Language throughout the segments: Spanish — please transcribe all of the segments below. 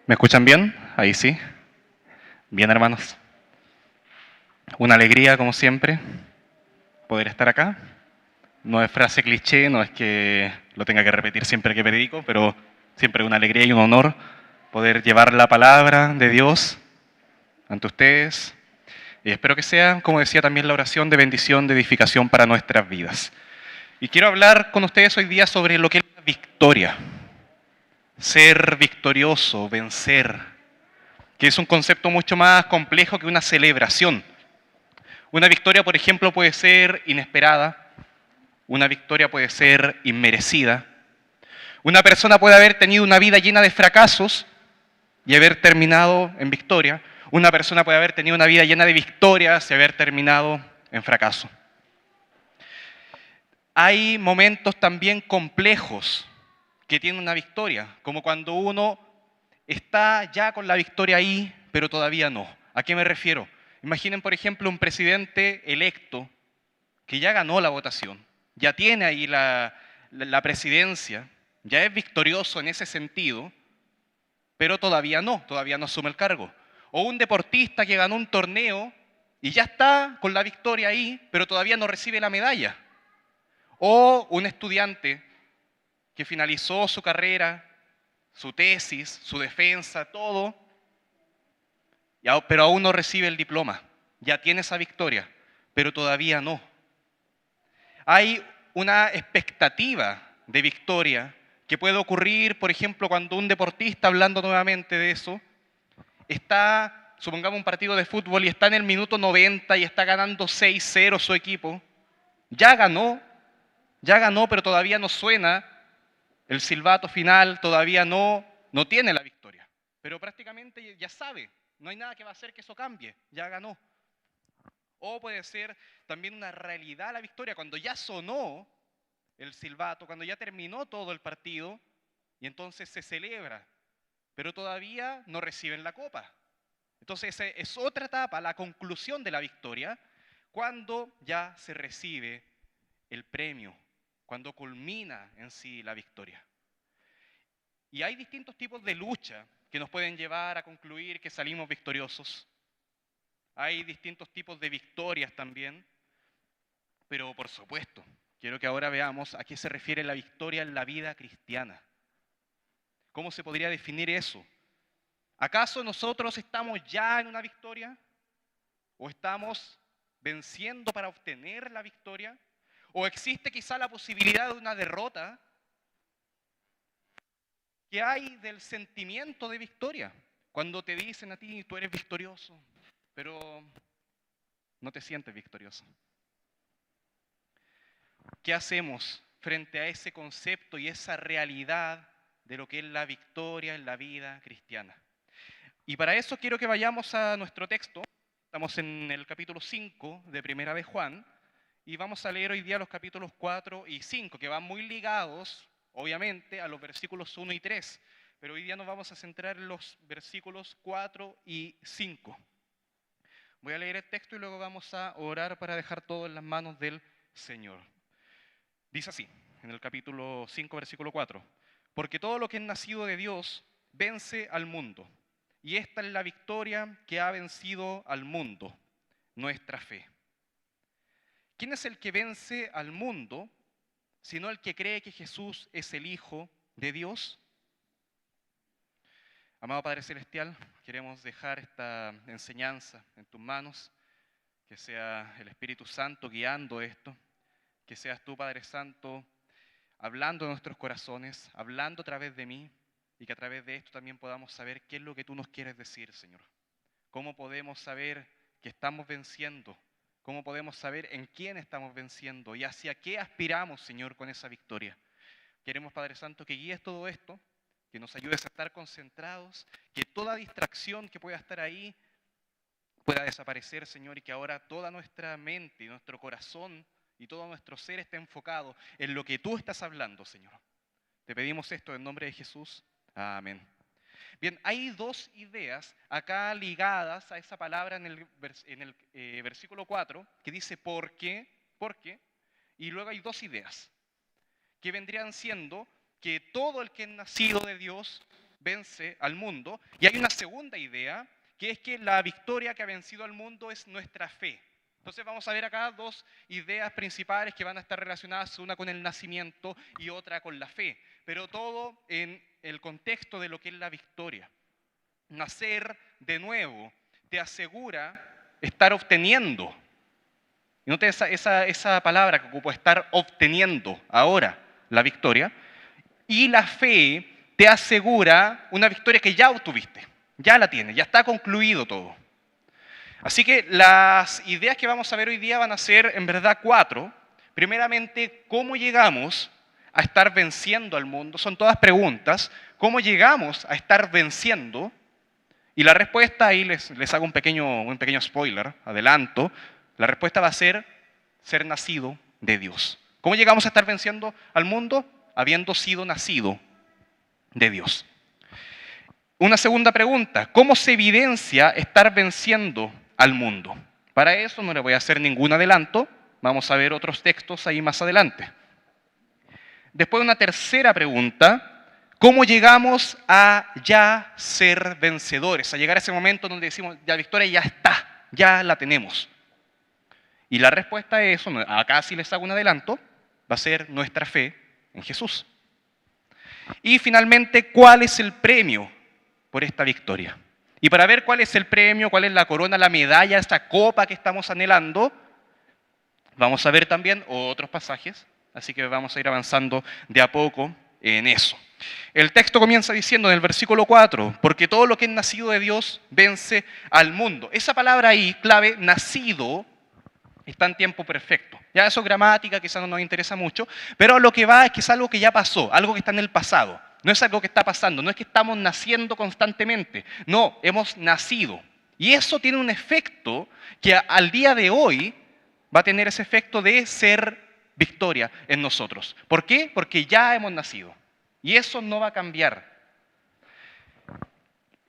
¿Me escuchan bien? Ahí sí. Bien, hermanos. Una alegría, como siempre, poder estar acá. No es frase cliché, no es que lo tenga que repetir siempre que predico, pero siempre es una alegría y un honor poder llevar la palabra de Dios ante ustedes. Y espero que sea, como decía también la oración, de bendición, de edificación para nuestras vidas. Y quiero hablar con ustedes hoy día sobre lo que es la victoria. Ser victorioso, vencer, que es un concepto mucho más complejo que una celebración. Una victoria, por ejemplo, puede ser inesperada, una victoria puede ser inmerecida. Una persona puede haber tenido una vida llena de fracasos y haber terminado en victoria. Una persona puede haber tenido una vida llena de victorias y haber terminado en fracaso. Hay momentos también complejos que tienen una victoria, como cuando uno está ya con la victoria ahí, pero todavía no. ¿A qué me refiero? Imaginen, por ejemplo, un presidente electo que ya ganó la votación, ya tiene ahí la presidencia, ya es victorioso en ese sentido, pero todavía no asume el cargo. O un deportista que ganó un torneo y ya está con la victoria ahí, pero todavía no recibe la medalla. O un estudiante que finalizó su carrera, su tesis, su defensa, todo, pero aún no recibe el diploma. Ya tiene esa victoria, pero todavía no. Hay una expectativa de victoria que puede ocurrir, por ejemplo, cuando un deportista, hablando nuevamente de eso, está, supongamos un partido de fútbol y está en el minuto 90 y está ganando 6-0 su equipo. Ya ganó, pero todavía no suena el silbato final, todavía no tiene la victoria. Pero prácticamente ya sabe, no hay nada que va a hacer que eso cambie, ya ganó. O puede ser también una realidad la victoria, cuando ya sonó el silbato, cuando ya terminó todo el partido y entonces se celebra, pero todavía no reciben la copa. Entonces esa es otra etapa, la conclusión de la victoria, cuando ya se recibe el premio, cuando culmina en sí la victoria. Y hay distintos tipos de lucha que nos pueden llevar a concluir que salimos victoriosos. Hay distintos tipos de victorias también, pero por supuesto, quiero que ahora veamos a qué se refiere la victoria en la vida cristiana. ¿Cómo se podría definir eso? ¿Acaso nosotros estamos ya en una victoria? ¿O estamos venciendo para obtener la victoria? ¿O existe quizá la posibilidad de una derrota? ¿Qué hay del sentimiento de victoria? Cuando te dicen a ti, tú eres victorioso, pero no te sientes victorioso. ¿Qué hacemos frente a ese concepto y esa realidad de lo que es la victoria en la vida cristiana? Y para eso quiero que vayamos a nuestro texto. Estamos en el capítulo 5 de Primera de Juan y vamos a leer hoy día los capítulos 4 y 5, que van muy ligados, obviamente, a los versículos 1 y 3. Pero hoy día nos vamos a centrar en los versículos 4 y 5. Voy a leer el texto y luego vamos a orar para dejar todo en las manos del Señor. Dice así, en el capítulo 5, versículo 4. Porque todo lo que es nacido de Dios vence al mundo. Y esta es la victoria que ha vencido al mundo, nuestra fe. ¿Quién es el que vence al mundo, sino el que cree que Jesús es el Hijo de Dios? Amado Padre Celestial, queremos dejar esta enseñanza en tus manos, que sea el Espíritu Santo guiando esto, que seas tú, Padre Santo, hablando en nuestros corazones, hablando a través de mí, y que a través de esto también podamos saber qué es lo que tú nos quieres decir, Señor. ¿Cómo podemos saber que estamos venciendo? ¿Cómo podemos saber en quién estamos venciendo? ¿Y hacia qué aspiramos, Señor, con esa victoria? Queremos, Padre Santo, que guíes todo esto, que nos ayudes a estar concentrados, que toda distracción que pueda estar ahí pueda desaparecer, Señor, y que ahora toda nuestra mente y nuestro corazón y todo nuestro ser esté enfocado en lo que tú estás hablando, Señor. Te pedimos esto en nombre de Jesús. Amén. Bien, hay dos ideas acá ligadas a esa palabra en el versículo 4, que dice ¿por qué? Y luego hay dos ideas, que vendrían siendo que todo el que es nacido de Dios vence al mundo. Y hay una segunda idea, que es que la victoria que ha vencido al mundo es nuestra fe. Entonces vamos a ver acá dos ideas principales que van a estar relacionadas, una con el nacimiento y otra con la fe, pero todo en el contexto de lo que es la victoria. Nacer de nuevo te asegura estar obteniendo. Y note esa palabra que ocupo, estar obteniendo ahora la victoria. Y la fe te asegura una victoria que ya obtuviste, ya la tienes, ya está concluido todo. Así que las ideas que vamos a ver hoy día van a ser en verdad 4. Primeramente, ¿cómo llegamos a estar venciendo al mundo? Son todas preguntas. ¿Cómo llegamos a estar venciendo? Y la respuesta, ahí les hago un pequeño spoiler, adelanto. La respuesta va a ser nacido de Dios. ¿Cómo llegamos a estar venciendo al mundo? Habiendo sido nacido de Dios. Una segunda pregunta, ¿cómo se evidencia estar venciendo al mundo? Para eso no le voy a hacer ningún adelanto, vamos a ver otros textos ahí más adelante. Después una tercera pregunta, ¿cómo llegamos a ya ser vencedores? A llegar a ese momento donde decimos, la victoria ya está, ya la tenemos. Y la respuesta a eso, acá sí les hago un adelanto, va a ser nuestra fe en Jesús. Y finalmente, ¿cuál es el premio por esta victoria? Y para ver cuál es el premio, cuál es la corona, la medalla, esta copa que estamos anhelando, vamos a ver también otros pasajes, así que vamos a ir avanzando de a poco en eso. El texto comienza diciendo en el versículo 4, porque todo lo que es nacido de Dios vence al mundo. Esa palabra ahí, clave, nacido, está en tiempo perfecto. Ya eso es gramática, quizás no nos interesa mucho, pero lo que va es que es algo que ya pasó, algo que está en el pasado. No es algo que está pasando, no es que estamos naciendo constantemente. No, hemos nacido. Y eso tiene un efecto que al día de hoy va a tener ese efecto de ser victoria en nosotros. ¿Por qué? Porque ya hemos nacido. Y eso no va a cambiar.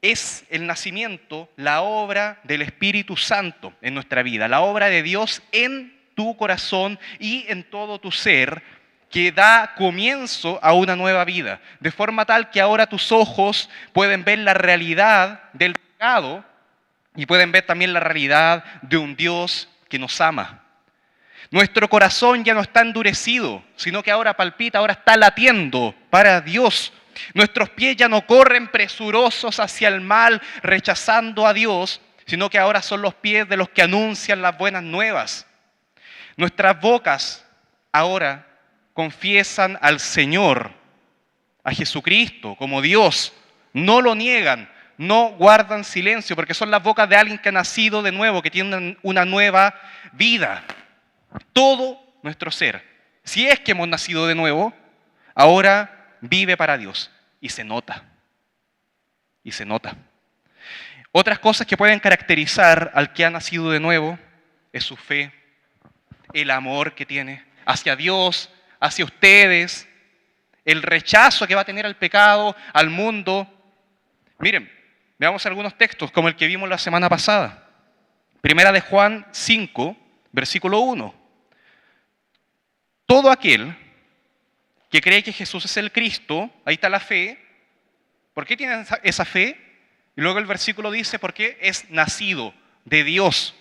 Es el nacimiento, la obra del Espíritu Santo en nuestra vida, la obra de Dios en tu corazón y en todo tu ser, que da comienzo a una nueva vida, de forma tal que ahora tus ojos pueden ver la realidad del pecado y pueden ver también la realidad de un Dios que nos ama. Nuestro corazón ya no está endurecido, sino que ahora palpita, ahora está latiendo para Dios. Nuestros pies ya no corren presurosos hacia el mal, rechazando a Dios, sino que ahora son los pies de los que anuncian las buenas nuevas. Nuestras bocas ahora confiesan al Señor, a Jesucristo, como Dios. No lo niegan, no guardan silencio, porque son las bocas de alguien que ha nacido de nuevo, que tiene una nueva vida. Todo nuestro ser, si es que hemos nacido de nuevo, ahora vive para Dios. Y se nota. Y se nota. Otras cosas que pueden caracterizar al que ha nacido de nuevo es su fe, el amor que tiene hacia Dios, hacia ustedes, el rechazo que va a tener al pecado, al mundo. Miren, veamos algunos textos como el que vimos la semana pasada. Primera de Juan 5, versículo 1. Todo aquel que cree que Jesús es el Cristo, ahí está la fe. ¿Por qué tiene esa fe? Y luego el versículo dice, porque es nacido de Dios.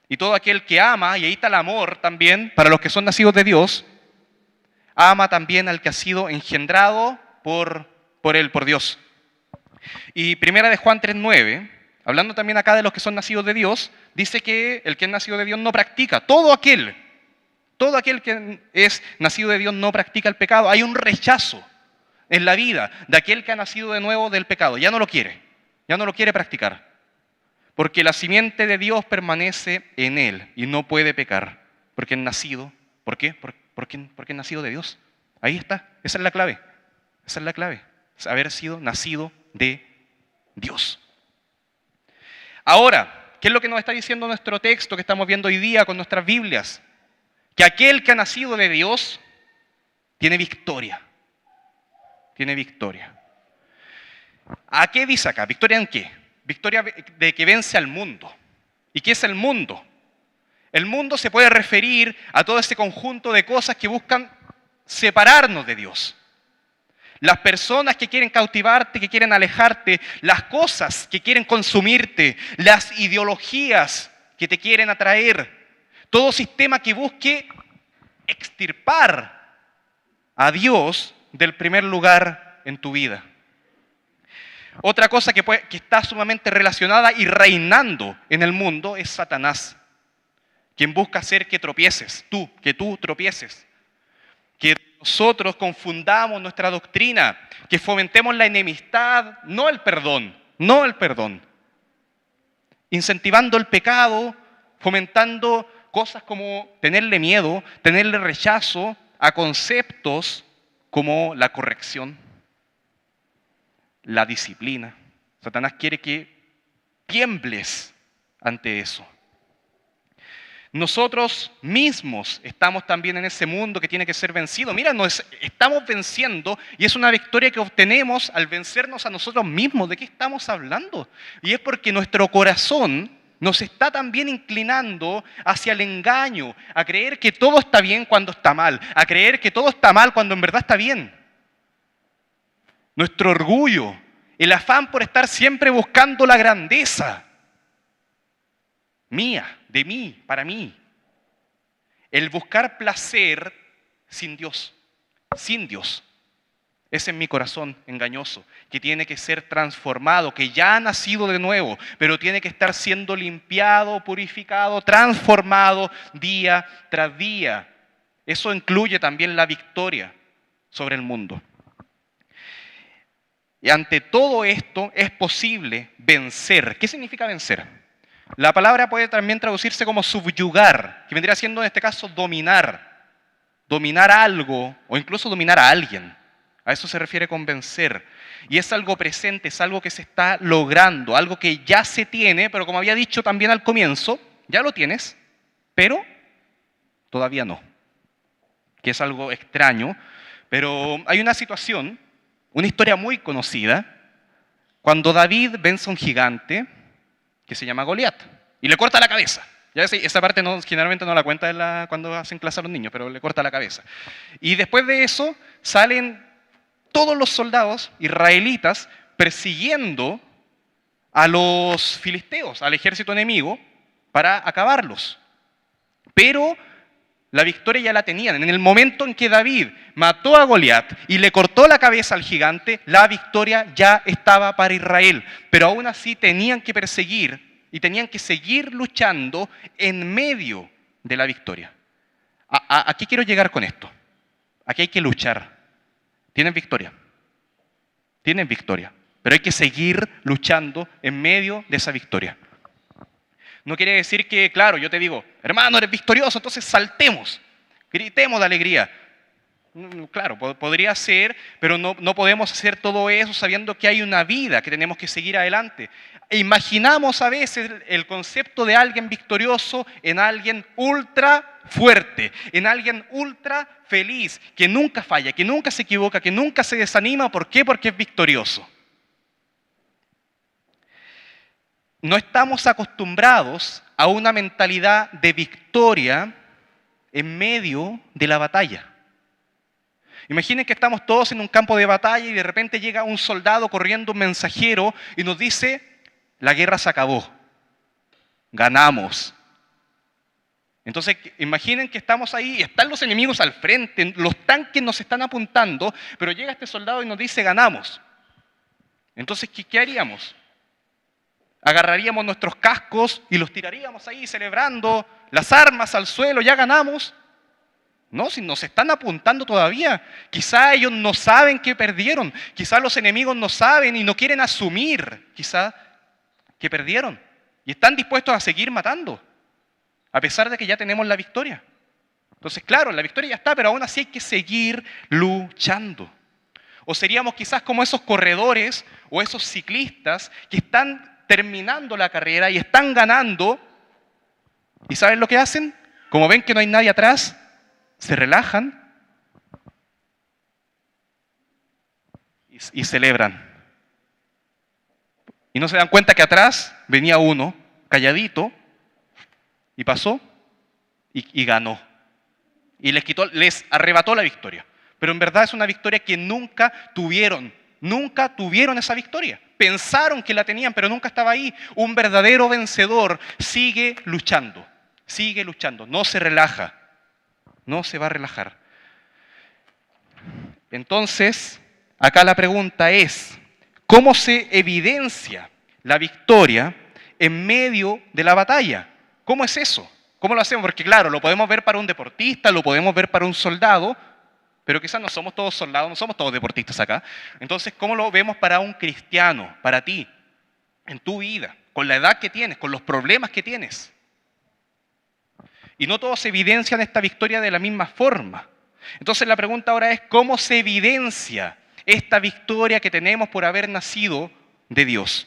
Y todo aquel que ama, y ahí está el amor también, para los que son nacidos de Dios, ama también al que ha sido engendrado por él, por Dios. Y primera de Juan 3:9, hablando también acá de los que son nacidos de Dios, dice que el que es nacido de Dios no practica. Todo aquel que es nacido de Dios no practica el pecado. Hay un rechazo en la vida de aquel que ha nacido de nuevo del pecado. Ya no lo quiere practicar. Porque la simiente de Dios permanece en él y no puede pecar. Porque es nacido. ¿Por qué? Porque es nacido de Dios. Ahí está. Esa es la clave. Esa es la clave. Es haber sido nacido de Dios. Ahora, ¿qué es lo que nos está diciendo nuestro texto que estamos viendo hoy día con nuestras Biblias? Que aquel que ha nacido de Dios tiene victoria. Tiene victoria. ¿A qué dice acá? ¿Victoria en qué? Victoria de que vence al mundo. ¿Y qué es el mundo? El mundo se puede referir a todo ese conjunto de cosas que buscan separarnos de Dios. las personas que quieren cautivarte, que quieren alejarte, las cosas que quieren consumirte, las ideologías que te quieren atraer, todo sistema que busque extirpar a Dios del primer lugar en tu vida. Otra cosa que está sumamente relacionada y reinando en el mundo es Satanás, quien busca hacer que tropieces, que tú tropieces, que nosotros confundamos nuestra doctrina, que fomentemos la enemistad, no el perdón, incentivando el pecado, fomentando cosas como tenerle miedo, tenerle rechazo a conceptos como la corrección, la disciplina. Satanás quiere que tiembles ante eso. Nosotros mismos estamos también en ese mundo que tiene que ser vencido. Mira, nos estamos venciendo y es una victoria que obtenemos al vencernos a nosotros mismos. ¿De qué estamos hablando? Y es porque nuestro corazón nos está también inclinando hacia el engaño, a creer que todo está bien cuando está mal, a creer que todo está mal cuando en verdad está bien. Nuestro orgullo, el afán por estar siempre buscando la grandeza mía, de mí, para mí. El buscar placer sin Dios, sin Dios. Ese es mi corazón engañoso, que tiene que ser transformado, que ya ha nacido de nuevo, pero tiene que estar siendo limpiado, purificado, transformado día tras día. Eso incluye también la victoria sobre el mundo. Y ante todo esto es posible vencer. ¿Qué significa vencer? La palabra puede también traducirse como subyugar, que vendría siendo en este caso dominar. Dominar algo o incluso dominar a alguien. A eso se refiere con vencer. Y es algo presente, es algo que se está logrando, algo que ya se tiene, pero como había dicho también al comienzo, ya lo tienes, pero todavía no. Que es algo extraño, pero hay una situación, una historia muy conocida, cuando David vence a un gigante que se llama Goliat y le corta la cabeza. Ya esa parte generalmente no la cuenta cuando hacen clase a los niños, pero le corta la cabeza. Y después de eso salen todos los soldados israelitas persiguiendo a los filisteos, al ejército enemigo, para acabarlos. Pero la victoria ya la tenían. En el momento en que David mató a Goliat y le cortó la cabeza al gigante, la victoria ya estaba para Israel. Pero aún así tenían que perseguir y tenían que seguir luchando en medio de la victoria. ¿A qué quiero llegar con esto? Aquí hay que luchar. Tienen victoria. Tienen victoria. Pero hay que seguir luchando en medio de esa victoria. No quiere decir que, claro, yo te digo, hermano, eres victorioso, entonces saltemos, gritemos de alegría. Claro, podría ser, pero no podemos hacer todo eso sabiendo que hay una vida, que tenemos que seguir adelante. E imaginamos a veces el concepto de alguien victorioso en alguien ultra fuerte, en alguien ultra feliz, que nunca falla, que nunca se equivoca, que nunca se desanima. ¿Por qué? Porque es victorioso. No estamos acostumbrados a una mentalidad de victoria en medio de la batalla. Imaginen que estamos todos en un campo de batalla y de repente llega un soldado corriendo, un mensajero, y nos dice, la guerra se acabó, ganamos. Entonces, imaginen que estamos ahí y están los enemigos al frente, los tanques nos están apuntando, pero llega este soldado y nos dice, ganamos. Entonces, ¿qué haríamos? Agarraríamos nuestros cascos y los tiraríamos ahí celebrando, las armas al suelo, ya ganamos. No, si nos están apuntando todavía. Quizá ellos no saben que perdieron, quizá los enemigos no saben y no quieren asumir, quizá que perdieron. Y están dispuestos a seguir matando, a pesar de que ya tenemos la victoria. Entonces, claro, la victoria ya está, pero aún así hay que seguir luchando. O seríamos quizás como esos corredores o esos ciclistas que están terminando la carrera y están ganando, ¿y saben lo que hacen? Como ven que no hay nadie atrás, se relajan y celebran. Y no se dan cuenta que atrás venía uno, calladito, y pasó y ganó. Y les arrebató la victoria. Pero en verdad es una victoria que nunca tuvieron. Nunca tuvieron esa victoria. Pensaron que la tenían, pero nunca estaba ahí. Un verdadero vencedor sigue luchando, no se relaja, no se va a relajar. Entonces, acá la pregunta es, ¿cómo se evidencia la victoria en medio de la batalla? ¿Cómo es eso? ¿Cómo lo hacemos? Porque claro, lo podemos ver para un deportista, lo podemos ver para un soldado, pero quizás no somos todos soldados, no somos todos deportistas acá. Entonces, ¿cómo lo vemos para un cristiano, para ti, en tu vida, con la edad que tienes, con los problemas que tienes? Y no todos evidencian esta victoria de la misma forma. Entonces la pregunta ahora es, ¿cómo se evidencia esta victoria que tenemos por haber nacido de Dios?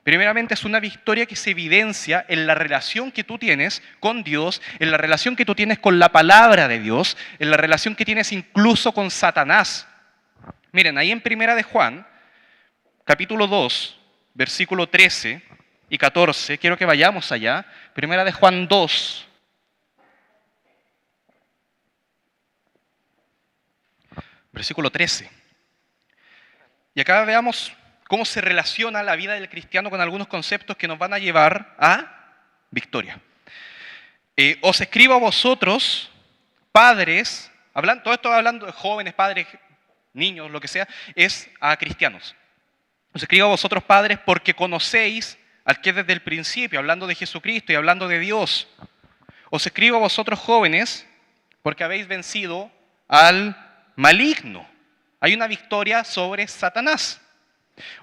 Primeramente es una victoria que se evidencia en la relación que tú tienes con Dios, en la relación que tú tienes con la palabra de Dios, en la relación que tienes incluso con Satanás. Miren, ahí en Primera de Juan, capítulo 2, versículo 13 y 14, quiero que vayamos allá. Primera de Juan 2. Versículo 13. Y acá veamos cómo se relaciona la vida del cristiano con algunos conceptos que nos van a llevar a victoria. Os escribo a vosotros, padres, todo esto hablando de jóvenes, padres, niños, lo que sea, es a cristianos. Os escribo a vosotros, padres, porque conocéis al que desde el principio, hablando de Jesucristo y hablando de Dios. Os escribo a vosotros, jóvenes, porque habéis vencido al maligno. Hay una victoria sobre Satanás.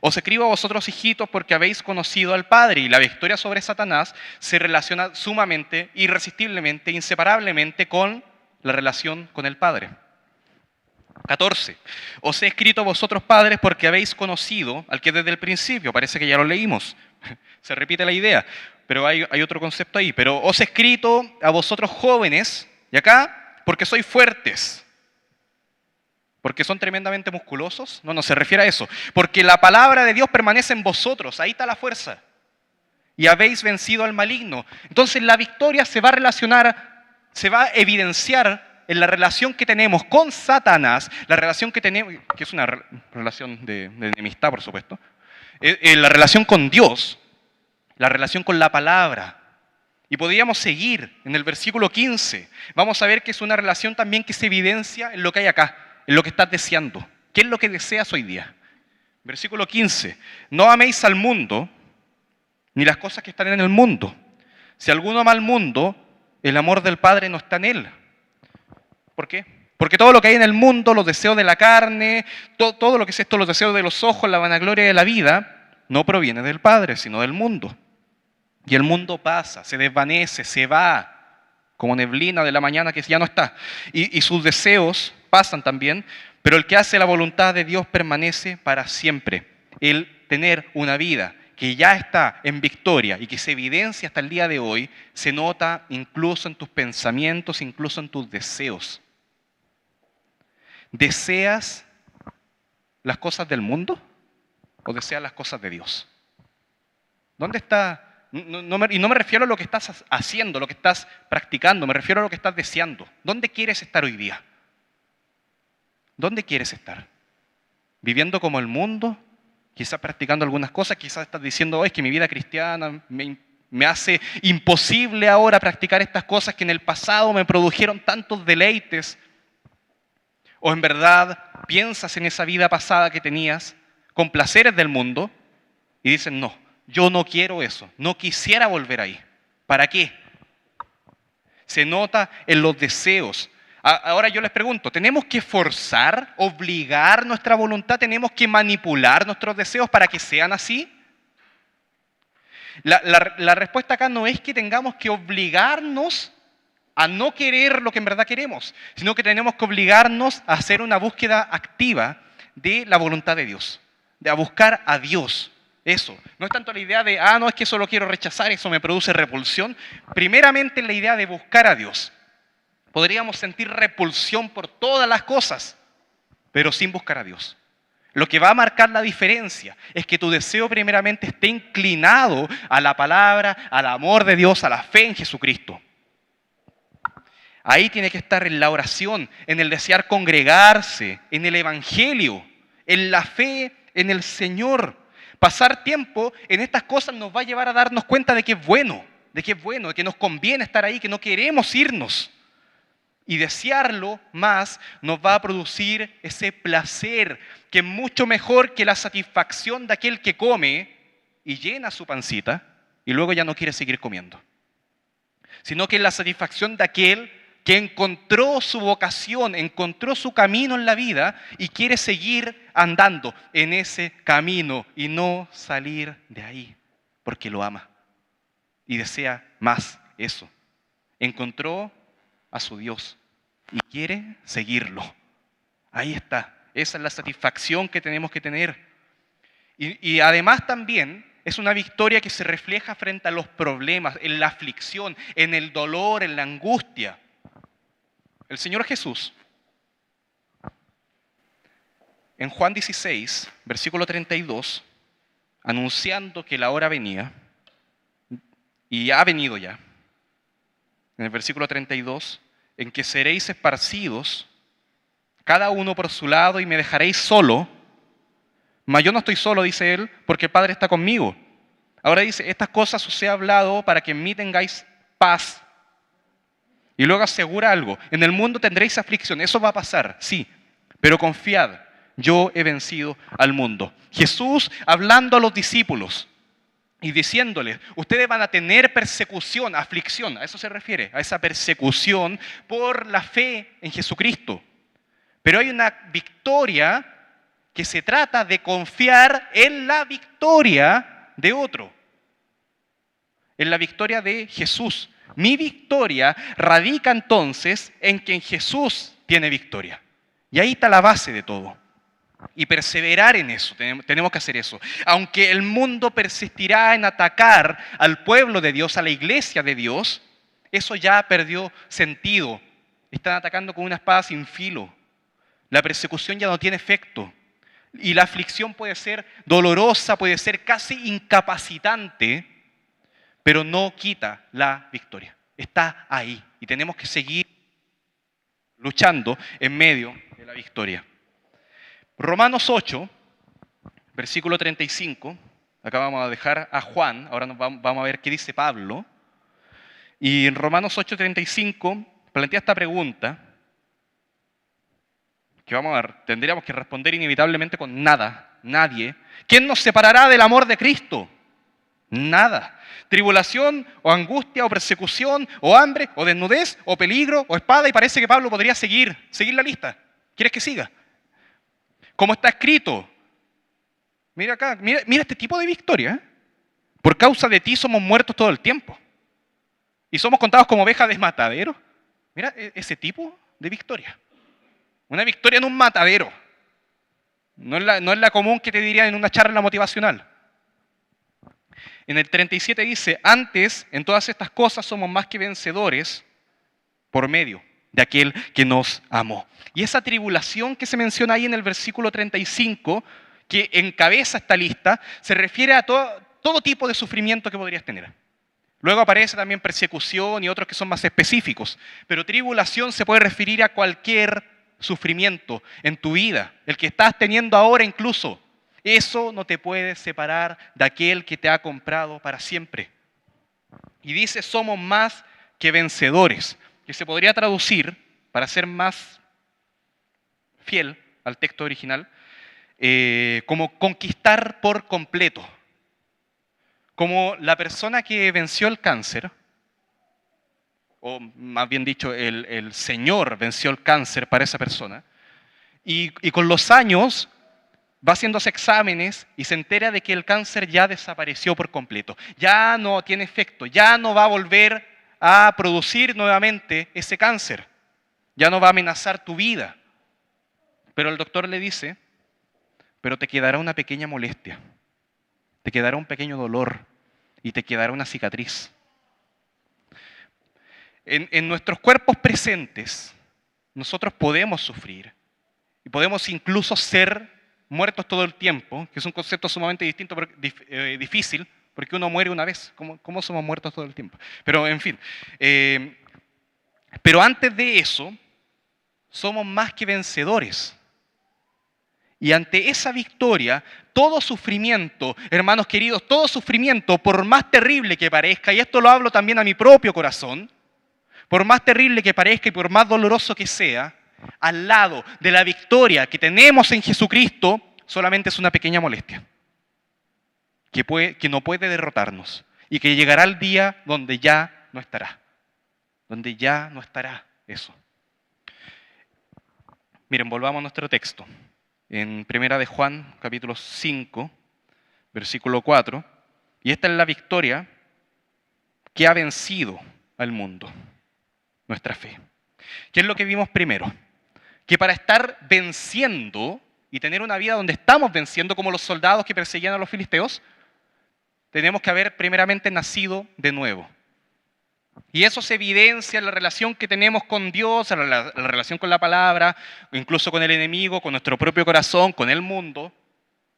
Os escribo a vosotros, hijitos, porque habéis conocido al Padre. Y la victoria sobre Satanás se relaciona sumamente, irresistiblemente, inseparablemente con la relación con el Padre. 14. Os he escrito a vosotros, padres, porque habéis conocido al que desde el principio, parece que ya lo leímos, se repite la idea, pero hay otro concepto ahí. Pero os he escrito a vosotros, jóvenes, y acá, porque sois fuertes. ¿Porque son tremendamente musculosos? No se refiere a eso. Porque la palabra de Dios permanece en vosotros, ahí está la fuerza. Y habéis vencido al maligno. Entonces la victoria se va a relacionar, se va a evidenciar en la relación que tenemos con Satanás, la relación que tenemos, que es una relación de enemistad, por supuesto, la relación con Dios, la relación con la palabra. Y podríamos seguir en el versículo 15. Vamos a ver que es una relación también que se evidencia en lo que hay acá, en lo que estás deseando. ¿Qué es lo que deseas hoy día? Versículo 15. No améis al mundo, ni las cosas que están en el mundo. Si alguno ama al mundo, el amor del Padre no está en él. ¿Por qué? Porque todo lo que hay en el mundo, los deseos de la carne, todo lo que es esto, los deseos de los ojos, la vanagloria de la vida, no proviene del Padre, sino del mundo. Y el mundo pasa, se desvanece, se va, como neblina de la mañana que ya no está. Y sus deseos pasan también, pero el que hace la voluntad de Dios permanece para siempre. El tener una vida que ya está en victoria y que se evidencia hasta el día de hoy, se nota incluso en tus pensamientos, incluso en tus deseos. ¿Deseas las cosas del mundo o deseas las cosas de Dios? ¿Dónde está? Y no me refiero a lo que estás haciendo, lo que estás practicando, me refiero a lo que estás deseando. ¿Dónde quieres estar hoy día? ¿Dónde quieres estar? ¿Viviendo como el mundo? Quizás practicando algunas cosas, quizás estás diciendo, es que mi vida cristiana me hace imposible ahora practicar estas cosas que en el pasado me produjeron tantos deleites. O en verdad piensas en esa vida pasada que tenías con placeres del mundo y dices, no, yo no quiero eso, no quisiera volver ahí. ¿Para qué? Se nota en los deseos. Ahora yo les pregunto, ¿tenemos que forzar, obligar nuestra voluntad? ¿Tenemos que manipular nuestros deseos para que sean así? La respuesta acá no es que tengamos que obligarnos a no querer lo que en verdad queremos, sino que tenemos que obligarnos a hacer una búsqueda activa de la voluntad de Dios, de a buscar a Dios. Eso, no es tanto la idea de, no, es que eso lo quiero rechazar, eso me produce repulsión. Primeramente la idea de buscar a Dios. Podríamos sentir repulsión por todas las cosas, pero sin buscar a Dios. Lo que va a marcar la diferencia es que tu deseo primeramente esté inclinado a la palabra, al amor de Dios, a la fe en Jesucristo. Ahí tiene que estar en la oración, en el desear congregarse, en el evangelio, en la fe en el Señor. Pasar tiempo en estas cosas nos va a llevar a darnos cuenta de que es bueno, de que nos conviene estar ahí, que no queremos irnos. Y desearlo más nos va a producir ese placer que es mucho mejor que la satisfacción de aquel que come y llena su pancita y luego ya no quiere seguir comiendo. Sino que es la satisfacción de aquel que encontró su vocación, encontró su camino en la vida y quiere seguir andando en ese camino y no salir de ahí, porque lo ama y desea más eso. Encontró a su Dios y quiere seguirlo. Ahí está. Esa es la satisfacción que tenemos que tener. Y además también es una victoria que se refleja frente a los problemas, en la aflicción, en el dolor, en la angustia. El Señor Jesús, en Juan 16, versículo 32, anunciando que la hora venía, y ha venido ya, en el versículo 32, en que seréis esparcidos, cada uno por su lado, y me dejaréis solo, mas yo no estoy solo, dice él, porque el Padre está conmigo. Ahora dice, estas cosas os he hablado para que en mí tengáis paz. Y luego asegura algo, en el mundo tendréis aflicción, eso va a pasar, sí, pero confiad, yo he vencido al mundo. Jesús hablando a los discípulos y diciéndoles, ustedes van a tener persecución, aflicción, a eso se refiere, a esa persecución por la fe en Jesucristo. Pero hay una victoria que se trata de confiar en la victoria de otro, en la victoria de Jesús. Mi victoria radica entonces en que en Jesús tiene victoria. Y ahí está la base de todo. Y perseverar en eso, tenemos que hacer eso. Aunque el mundo persistirá en atacar al pueblo de Dios, a la iglesia de Dios, eso ya perdió sentido. Están atacando con una espada sin filo. La persecución ya no tiene efecto. Y la aflicción puede ser dolorosa, puede ser casi incapacitante, pero no quita la victoria. Está ahí y tenemos que seguir luchando en medio de la victoria. Romanos 8, versículo 35, acá vamos a dejar a Juan, ahora vamos a ver qué dice Pablo. Y en Romanos 8, 35 plantea esta pregunta que tendríamos que responder inevitablemente con nada, nadie. ¿Quién nos separará del amor de Cristo? Nada. Tribulación, o angustia, o persecución, o hambre, o desnudez, o peligro, o espada, y parece que Pablo podría seguir la lista. ¿Quieres que siga? Como está escrito. Mira acá, mira este tipo de victoria. ¿Eh? Por causa de ti somos muertos todo el tiempo. Y somos contados como ovejas de matadero. Mira ese tipo de victoria. Una victoria en un matadero. No es la común que te dirían en una charla motivacional. En el 37 dice, antes en todas estas cosas somos más que vencedores por medio de aquel que nos amó. Y esa tribulación que se menciona ahí en el versículo 35, que encabeza esta lista, se refiere a todo tipo de sufrimiento que podrías tener. Luego aparece también persecución y otros que son más específicos, pero tribulación se puede referir a cualquier sufrimiento en tu vida, el que estás teniendo ahora incluso. Eso no te puede separar de aquel que te ha comprado para siempre. Y dice, somos más que vencedores, que se podría traducir, para ser más fiel al texto original, como conquistar por completo. Como la persona que venció el cáncer, o más bien dicho, el Señor venció el cáncer para esa persona, y con los años va haciéndose exámenes y se entera de que el cáncer ya desapareció por completo. Ya no tiene efecto, ya no va a volver a producir nuevamente ese cáncer. Ya no va a amenazar tu vida. Pero el doctor le dice, pero te quedará una pequeña molestia, te quedará un pequeño dolor y te quedará una cicatriz. En nuestros cuerpos presentes, nosotros podemos sufrir y podemos incluso ser muertos todo el tiempo, que es un concepto sumamente distinto, difícil, porque uno muere una vez. ¿Cómo somos muertos todo el tiempo? Pero en fin, Pero antes de eso, somos más que vencedores. Y ante esa victoria, todo sufrimiento, hermanos queridos, todo sufrimiento, por más terrible que parezca, y esto lo hablo también a mi propio corazón, por más terrible que parezca y por más doloroso que sea, al lado de la victoria que tenemos en Jesucristo, solamente es una pequeña molestia, que no puede derrotarnos y que llegará el día donde ya no estará, eso. Miren, volvamos a nuestro texto. En Primera de Juan, capítulo 5, versículo 4, y esta es la victoria que ha vencido al mundo, nuestra fe. ¿Qué es lo que vimos primero? Que para estar venciendo y tener una vida donde estamos venciendo, como los soldados que perseguían a los filisteos, tenemos que haber primeramente nacido de nuevo. Y eso se evidencia en la relación que tenemos con Dios, en la relación con la palabra, incluso con el enemigo, con nuestro propio corazón, con el mundo,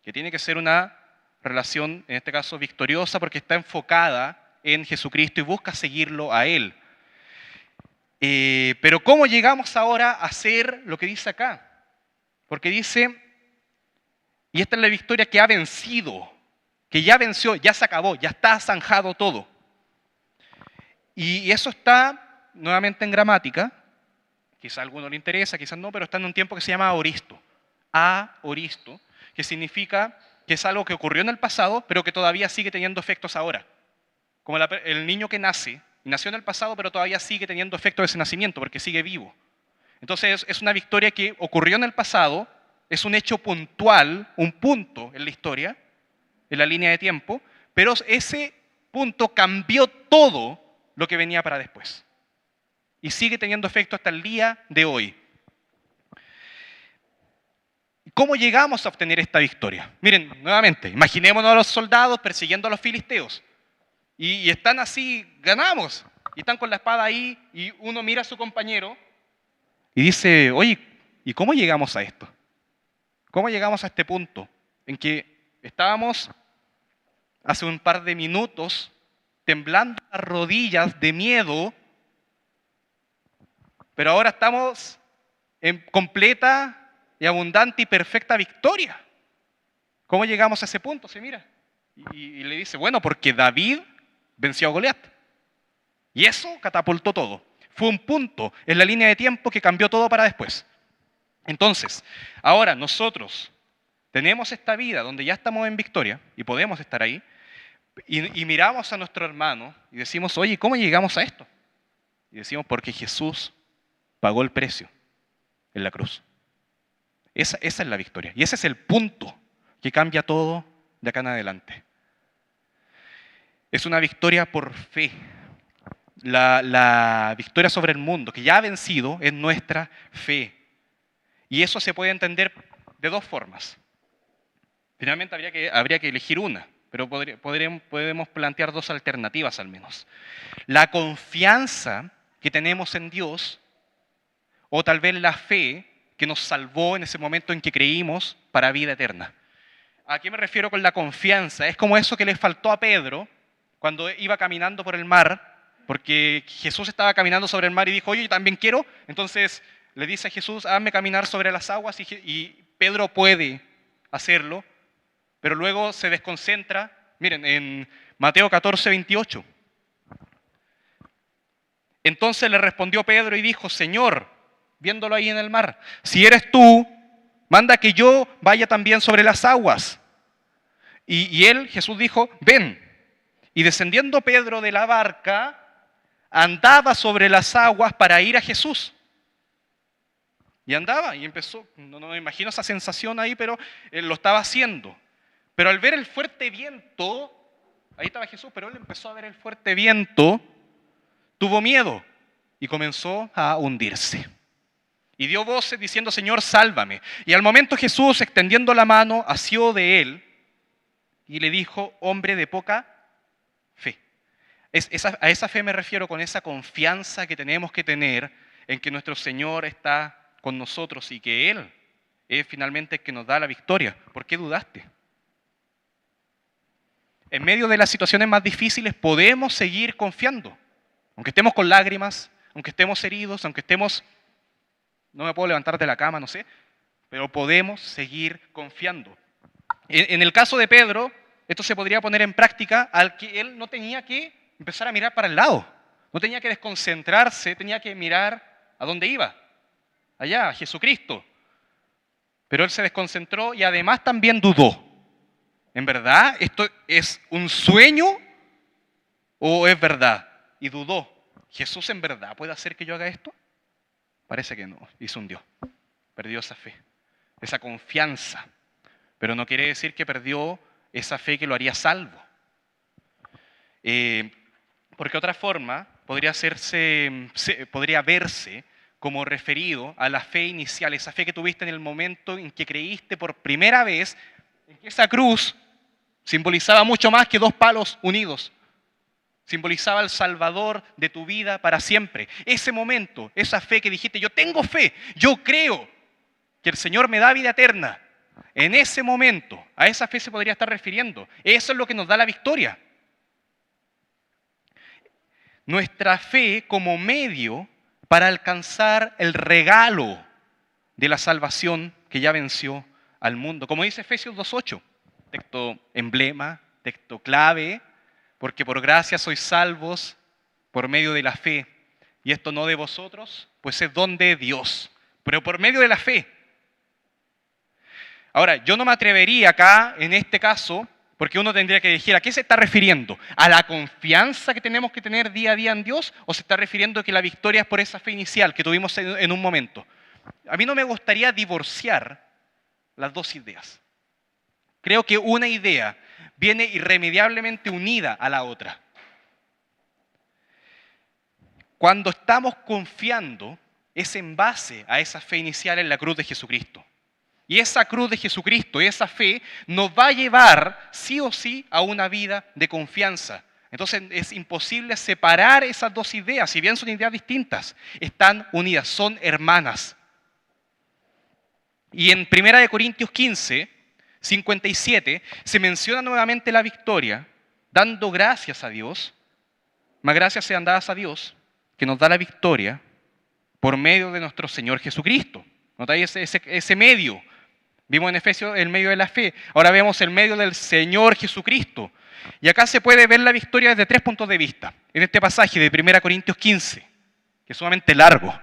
que tiene que ser una relación, en este caso, victoriosa, porque está enfocada en Jesucristo y busca seguirlo a Él. Pero ¿cómo llegamos ahora a hacer lo que dice acá? Porque dice, y esta es la victoria que ha vencido, que ya venció, ya se acabó, ya está zanjado todo. Y eso está nuevamente en gramática, quizá a alguno le interesa, quizás no, pero está en un tiempo que se llama aoristo. Aoristo, que significa que es algo que ocurrió en el pasado, pero que todavía sigue teniendo efectos ahora. Como el niño que nace, y nació en el pasado, pero todavía sigue teniendo efecto de ese nacimiento, porque sigue vivo. Entonces es una victoria que ocurrió en el pasado, es un hecho puntual, un punto en la historia, en la línea de tiempo, pero ese punto cambió todo lo que venía para después. Y sigue teniendo efecto hasta el día de hoy. ¿Cómo llegamos a obtener esta victoria? Miren, nuevamente, imaginémonos a los soldados persiguiendo a los filisteos. Y están así, ganamos. Y están con la espada ahí y uno mira a su compañero y dice, oye, ¿y cómo llegamos a esto? ¿Cómo llegamos a este punto en que estábamos hace un par de minutos temblando las rodillas de miedo, pero ahora estamos en completa y abundante y perfecta victoria? ¿Cómo llegamos a ese punto? Se mira y le dice, bueno, porque David venció a Goliat. Y eso catapultó todo. Fue un punto en la línea de tiempo que cambió todo para después. Entonces, ahora nosotros tenemos esta vida donde ya estamos en victoria y podemos estar ahí, y miramos a nuestro hermano y decimos, oye, ¿cómo llegamos a esto? Y decimos, porque Jesús pagó el precio en la cruz. Esa es la victoria. Y ese es el punto que cambia todo de acá en adelante. Es una victoria por fe. La victoria sobre el mundo, que ya ha vencido, es nuestra fe. Y eso se puede entender de dos formas. Finalmente habría que elegir una, pero podemos plantear dos alternativas al menos. La confianza que tenemos en Dios, o tal vez la fe que nos salvó en ese momento en que creímos para vida eterna. ¿A qué me refiero con la confianza? Es como eso que le faltó a Pedro cuando iba caminando por el mar, porque Jesús estaba caminando sobre el mar y dijo, oye, yo también quiero. Entonces le dice a Jesús, hazme caminar sobre las aguas, y Pedro puede hacerlo, pero luego se desconcentra. Miren, en Mateo 14, 28. Entonces le respondió Pedro y dijo, Señor, viéndolo ahí en el mar, si eres tú, manda que yo vaya también sobre las aguas. Y él, Jesús dijo, ven. Y descendiendo Pedro de la barca, andaba sobre las aguas para ir a Jesús. Y andaba y empezó, no me imagino esa sensación ahí, pero él lo estaba haciendo. Pero al ver el fuerte viento, ahí estaba Jesús, pero él empezó a ver el fuerte viento, tuvo miedo y comenzó a hundirse. Y dio voces diciendo, Señor, sálvame. Y al momento Jesús, extendiendo la mano, asió de él y le dijo, hombre de poca fe. A esa fe me refiero, con esa confianza que tenemos que tener en que nuestro Señor está con nosotros y que Él es finalmente el que nos da la victoria. ¿Por qué dudaste? En medio de las situaciones más difíciles podemos seguir confiando. Aunque estemos con lágrimas, aunque estemos heridos, aunque estemos, no me puedo levantar de la cama, no sé, pero podemos seguir confiando. En el caso de Pedro, esto se podría poner en práctica al que él no tenía que empezar a mirar para el lado, no tenía que desconcentrarse, tenía que mirar a dónde iba, allá, a Jesucristo. Pero él se desconcentró y además también dudó. ¿En verdad esto es un sueño o es verdad? Y dudó. ¿Jesús en verdad puede hacer que yo haga esto? Parece que no, y se hundió. Perdió esa fe, esa confianza. Pero no quiere decir que perdió esa fe que lo haría salvo. Porque otra forma podría verse como referido a la fe inicial, esa fe que tuviste en el momento en que creíste por primera vez en que esa cruz simbolizaba mucho más que dos palos unidos. Simbolizaba al Salvador de tu vida para siempre. Ese momento, esa fe que dijiste, yo tengo fe, yo creo que el Señor me da vida eterna. En ese momento, a esa fe se podría estar refiriendo. Eso es lo que nos da la victoria. Nuestra fe como medio para alcanzar el regalo de la salvación que ya venció al mundo. Como dice Efesios 2:8, texto emblema, texto clave, porque por gracia sois salvos por medio de la fe. Y esto no de vosotros, pues es don de Dios, pero por medio de la fe. Ahora, yo no me atrevería acá, en este caso, porque uno tendría que decir, ¿a qué se está refiriendo? ¿A la confianza que tenemos que tener día a día en Dios? ¿O se está refiriendo a que la victoria es por esa fe inicial que tuvimos en un momento? A mí no me gustaría divorciar las dos ideas. Creo que una idea viene irremediablemente unida a la otra. Cuando estamos confiando, es en base a esa fe inicial en la cruz de Jesucristo. Y esa cruz de Jesucristo, esa fe, nos va a llevar sí o sí a una vida de confianza. Entonces es imposible separar esas dos ideas, si bien son ideas distintas, están unidas, son hermanas. Y en 1 Corintios 15, 57, se menciona nuevamente la victoria, dando gracias a Dios, más gracias sean dadas a Dios, que nos da la victoria por medio de nuestro Señor Jesucristo. ¿Notáis ese medio? Vimos en Efesios el medio de la fe, ahora vemos el medio del Señor Jesucristo. Y acá se puede ver la victoria desde tres puntos de vista. En este pasaje de 1 Corintios 15, que es sumamente largo,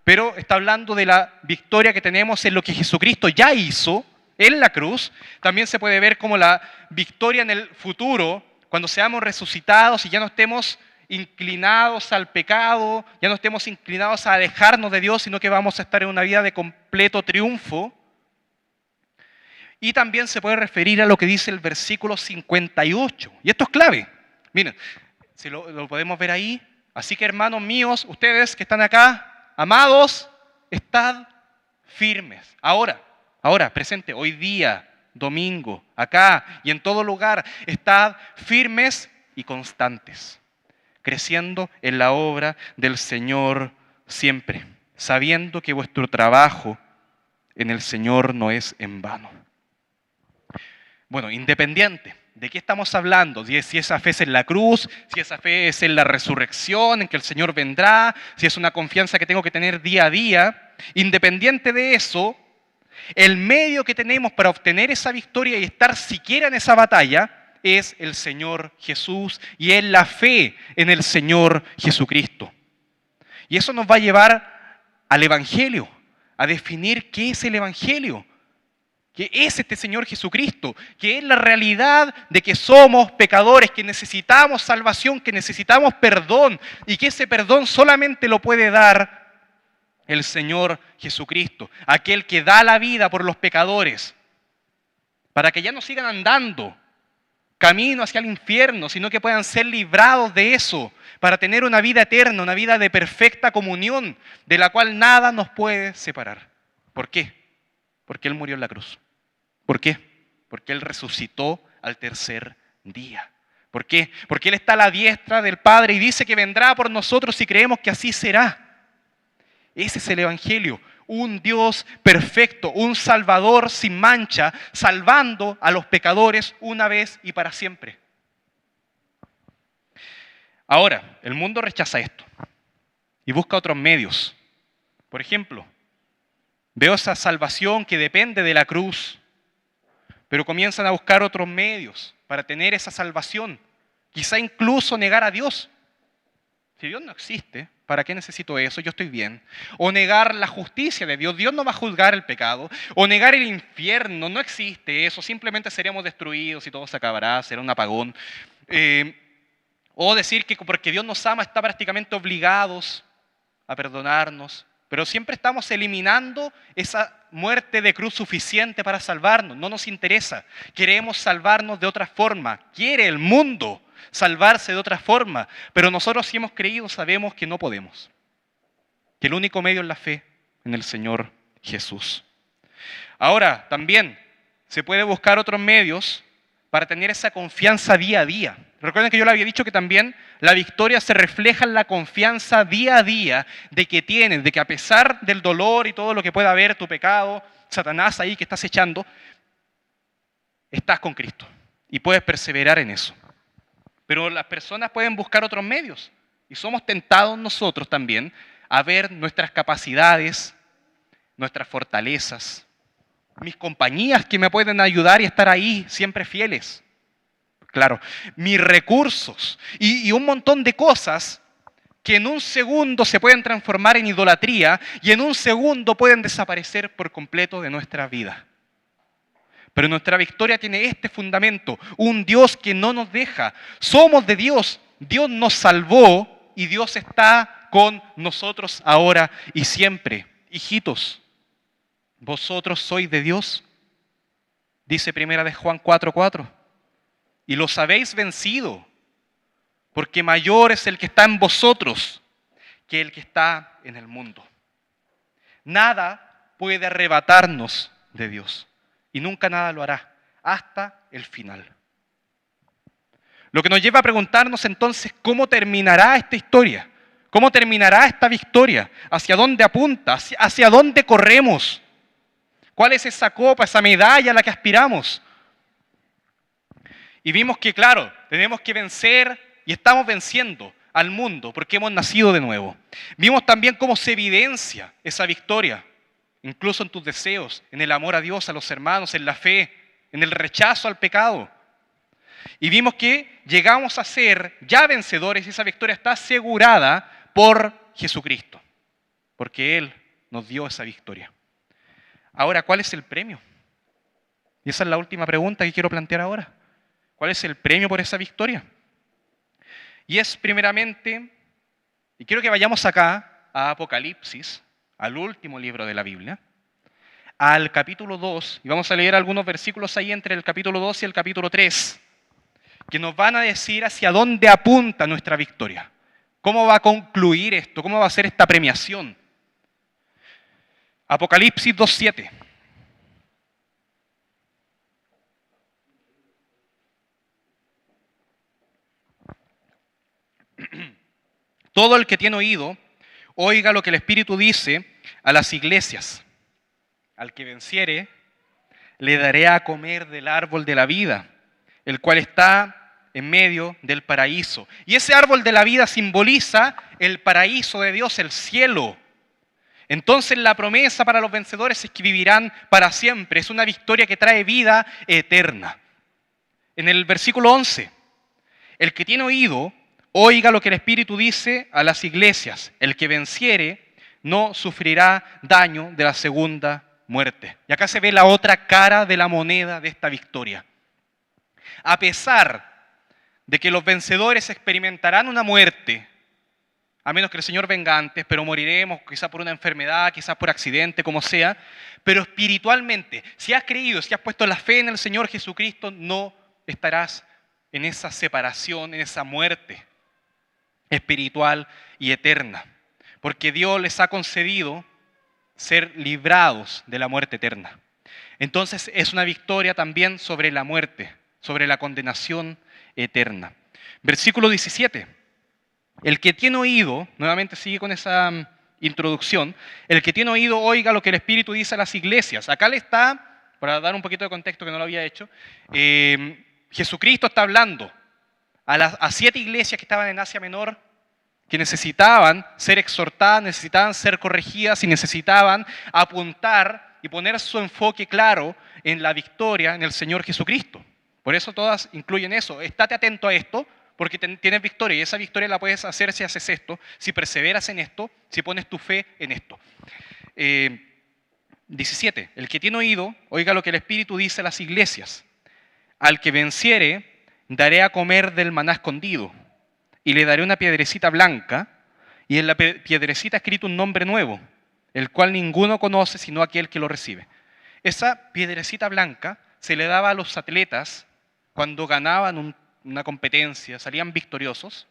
pero está hablando de la victoria que tenemos en lo que Jesucristo ya hizo en la cruz. También se puede ver como la victoria en el futuro, cuando seamos resucitados y ya no estemos inclinados al pecado, ya no estemos inclinados a alejarnos de Dios, sino que vamos a estar en una vida de completo triunfo. Y también se puede referir a lo que dice el versículo 58. Y esto es clave. Miren, si lo podemos ver ahí. Así que hermanos míos, ustedes que están acá, amados, estad firmes. Ahora, presente, hoy día, domingo, acá y en todo lugar, estad firmes y constantes, creciendo en la obra del Señor siempre, sabiendo que vuestro trabajo en el Señor no es en vano. Bueno, independiente de qué estamos hablando, si esa fe es en la cruz, si esa fe es en la resurrección, en que el Señor vendrá, si es una confianza que tengo que tener día a día, independiente de eso, el medio que tenemos para obtener esa victoria y estar siquiera en esa batalla es el Señor Jesús y es la fe en el Señor Jesucristo. Y eso nos va a llevar al Evangelio, a definir qué es el Evangelio. Que es este Señor Jesucristo, que es la realidad de que somos pecadores, que necesitamos salvación, que necesitamos perdón y que ese perdón solamente lo puede dar el Señor Jesucristo, aquel que da la vida por los pecadores, para que ya no sigan andando camino hacia el infierno, sino que puedan ser librados de eso, para tener una vida eterna, una vida de perfecta comunión, de la cual nada nos puede separar. ¿Por qué? Porque Él murió en la cruz. ¿Por qué? Porque Él resucitó al tercer día. ¿Por qué? Porque Él está a la diestra del Padre y dice que vendrá por nosotros si creemos que así será. Ese es el Evangelio. Un Dios perfecto, un Salvador sin mancha, salvando a los pecadores una vez y para siempre. Ahora, el mundo rechaza esto. y busca otros medios. Por ejemplo, veo esa salvación que depende de la cruz, pero comienzan a buscar otros medios para tener esa salvación. Quizá incluso negar a Dios. Si Dios no existe, ¿para qué necesito eso? Yo estoy bien. O negar la justicia de Dios. Dios no va a juzgar el pecado. O negar el infierno. No existe eso. Simplemente seríamos destruidos y todo se acabará. Será un apagón. O decir que porque Dios nos ama está prácticamente obligados a perdonarnos. Pero siempre estamos eliminando esa muerte de cruz suficiente para salvarnos. No nos interesa. Queremos salvarnos de otra forma. Quiere el mundo salvarse de otra forma. Pero nosotros, si hemos creído, sabemos que no podemos. Que el único medio es la fe en el Señor Jesús. Ahora, también se puede buscar otros medios para tener esa confianza día a día. Recuerden que yo le había dicho que también la victoria se refleja en la confianza día a día de que tienes, de que a pesar del dolor y todo lo que pueda haber, tu pecado, Satanás ahí que estás echando, estás con Cristo y puedes perseverar en eso. Pero las personas pueden buscar otros medios y somos tentados nosotros también a ver nuestras capacidades, nuestras fortalezas, mis compañías que me pueden ayudar y estar ahí siempre fieles. Claro, mis recursos y un montón de cosas que en un segundo se pueden transformar en idolatría y en un segundo pueden desaparecer por completo de nuestra vida. Pero nuestra victoria tiene este fundamento, un Dios que no nos deja. Somos de Dios, Dios nos salvó y Dios está con nosotros ahora y siempre. Hijitos, vosotros sois de Dios, dice primera de Juan 4:4. Y los habéis vencido, porque mayor es el que está en vosotros que el que está en el mundo. Nada puede arrebatarnos de Dios, y nunca nada lo hará, hasta el final. Lo que nos lleva a preguntarnos entonces, ¿cómo terminará esta historia? ¿Cómo terminará esta victoria? ¿Hacia dónde apunta? ¿Hacia dónde corremos? ¿Cuál es esa copa, esa medalla a la que aspiramos? Y vimos que, claro, tenemos que vencer y estamos venciendo al mundo porque hemos nacido de nuevo. Vimos también cómo se evidencia esa victoria, incluso en tus deseos, en el amor a Dios, a los hermanos, en la fe, en el rechazo al pecado. Y vimos que llegamos a ser ya vencedores y esa victoria está asegurada por Jesucristo, porque Él nos dio esa victoria. Ahora, ¿cuál es el premio? Y esa es la última pregunta que quiero plantear ahora. ¿Cuál es el premio por esa victoria? Y es primeramente, y quiero que vayamos acá a Apocalipsis, al último libro de la Biblia, al capítulo 2, y vamos a leer algunos versículos ahí entre el capítulo 2 y el capítulo 3, que nos van a decir hacia dónde apunta nuestra victoria. ¿Cómo va a concluir esto? ¿Cómo va a ser esta premiación? Apocalipsis 2:7. Todo el que tiene oído, oiga lo que el Espíritu dice a las iglesias. Al que venciere, le daré a comer del árbol de la vida, el cual está en medio del paraíso. Y ese árbol de la vida simboliza el paraíso de Dios, el cielo. Entonces la promesa para los vencedores es que vivirán para siempre. Es una victoria que trae vida eterna. En el versículo 11, el que tiene oído, oiga lo que el Espíritu dice a las iglesias. El que venciere no sufrirá daño de la segunda muerte. Y acá se ve la otra cara de la moneda de esta victoria. A pesar de que los vencedores experimentarán una muerte, a menos que el Señor venga antes, pero moriremos quizás por una enfermedad, quizás por accidente, como sea, pero espiritualmente, si has creído, si has puesto la fe en el Señor Jesucristo, no estarás en esa separación, en esa muerte espiritual y eterna, porque Dios les ha concedido ser librados de la muerte eterna. Entonces es una victoria también sobre la muerte, sobre la condenación eterna. Versículo 17. El que tiene oído, nuevamente sigue con esa introducción, el que tiene oído oiga lo que el Espíritu dice a las iglesias. Acá le está, para dar un poquito de contexto que no lo había hecho, Jesucristo está hablando a 7 iglesias que estaban en Asia Menor que necesitaban ser exhortadas, necesitaban ser corregidas y necesitaban apuntar y poner su enfoque claro en la victoria en el Señor Jesucristo. Por eso todas incluyen eso. Estate atento a esto, porque tienes victoria y esa victoria la puedes hacer si haces esto, si perseveras en esto, si pones tu fe en esto. 17. El que tiene oído, oiga lo que el Espíritu dice a las iglesias. Al que venciere, daré a comer del maná escondido, y le daré una piedrecita blanca, y en la piedrecita escrito un nombre nuevo, el cual ninguno conoce sino aquel que lo recibe. Esa piedrecita blanca se le daba a los atletas cuando ganaban una competencia, salían victoriosos,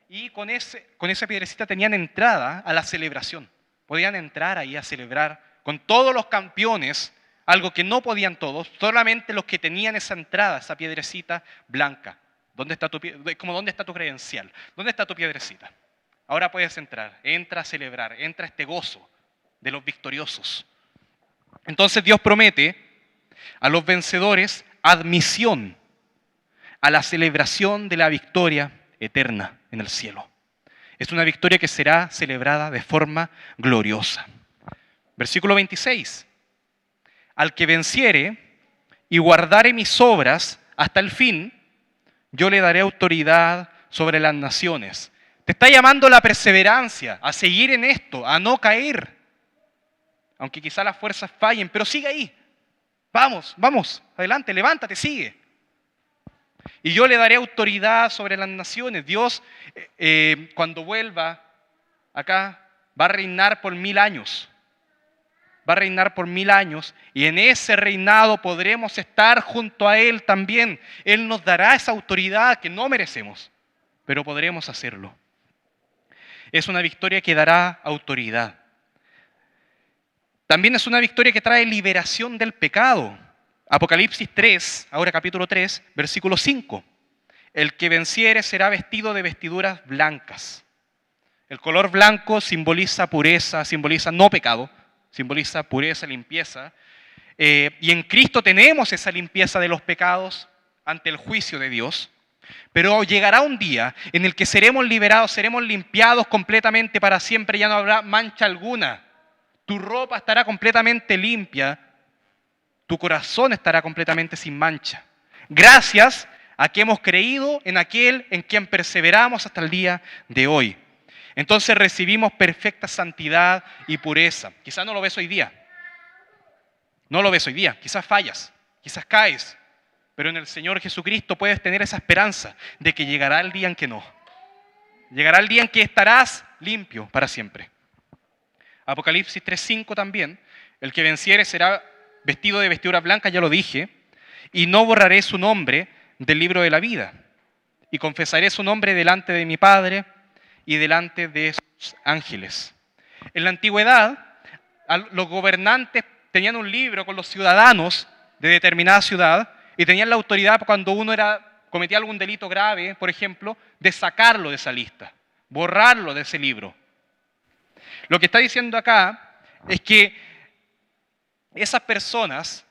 y con esa piedrecita tenían entrada a la celebración. Podían entrar ahí a celebrar con todos los campeones, algo que no podían todos, solamente los que tenían esa entrada, esa piedrecita blanca. ¿Dónde está tu credencial? ¿Dónde está tu piedrecita? Ahora puedes entrar, entra a celebrar, entra a este gozo de los victoriosos. Entonces Dios promete a los vencedores admisión a la celebración de la victoria eterna en el cielo. Es una victoria que será celebrada de forma gloriosa. Versículo 26. Al que venciere y guardare mis obras hasta el fin, yo le daré autoridad sobre las naciones. Te está llamando la perseverancia, a seguir en esto, a no caer. Aunque quizá las fuerzas fallen, pero sigue ahí. Vamos, adelante, levántate, sigue. Y yo le daré autoridad sobre las naciones. Dios, cuando vuelva acá, va a reinar por 1000 años. Va a reinar por 1000 años y en ese reinado podremos estar junto a Él también. Él nos dará esa autoridad que no merecemos, pero podremos hacerlo. Es una victoria que dará autoridad. También es una victoria que trae liberación del pecado. Apocalipsis 3, ahora capítulo 3, versículo 5. El que venciere será vestido de vestiduras blancas. El color blanco simboliza pureza, simboliza no pecado, simboliza pureza, limpieza. Y en Cristo tenemos esa limpieza de los pecados ante el juicio de Dios. Pero llegará un día en el que seremos liberados, seremos limpiados completamente para siempre, ya no habrá mancha alguna. Tu ropa estará completamente limpia, tu corazón estará completamente sin mancha. Gracias a que hemos creído en aquel en quien perseveramos hasta el día de hoy. Entonces recibimos perfecta santidad y pureza. Quizás no lo ves hoy día. No lo ves hoy día. Quizás fallas, quizás caes. Pero en el Señor Jesucristo puedes tener esa esperanza de que llegará el día en que no. Llegará el día en que estarás limpio para siempre. Apocalipsis 3:5 también. El que venciere será vestido de vestiduras blancas, ya lo dije. Y no borraré su nombre del libro de la vida. Y confesaré su nombre delante de mi Padre y delante de sus ángeles. En la antigüedad, los gobernantes tenían un libro con los ciudadanos de determinada ciudad y tenían la autoridad cuando uno cometía algún delito grave, por ejemplo, de sacarlo de esa lista, borrarlo de ese libro. Lo que está diciendo acá es que esas personas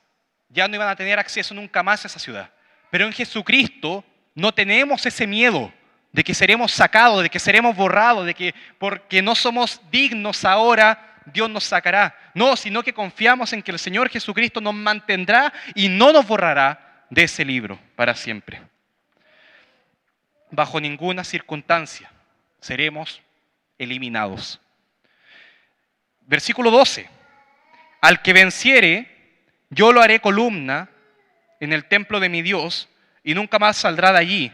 ya no iban a tener acceso nunca más a esa ciudad. Pero en Jesucristo no tenemos ese miedo de que seremos sacados, de que seremos borrados, de que porque no somos dignos ahora, Dios nos sacará. No, sino que confiamos en que el Señor Jesucristo nos mantendrá y no nos borrará de ese libro para siempre. Bajo ninguna circunstancia seremos eliminados. Versículo 12. Al que venciere, yo lo haré columna en el templo de mi Dios y nunca más saldrá de allí.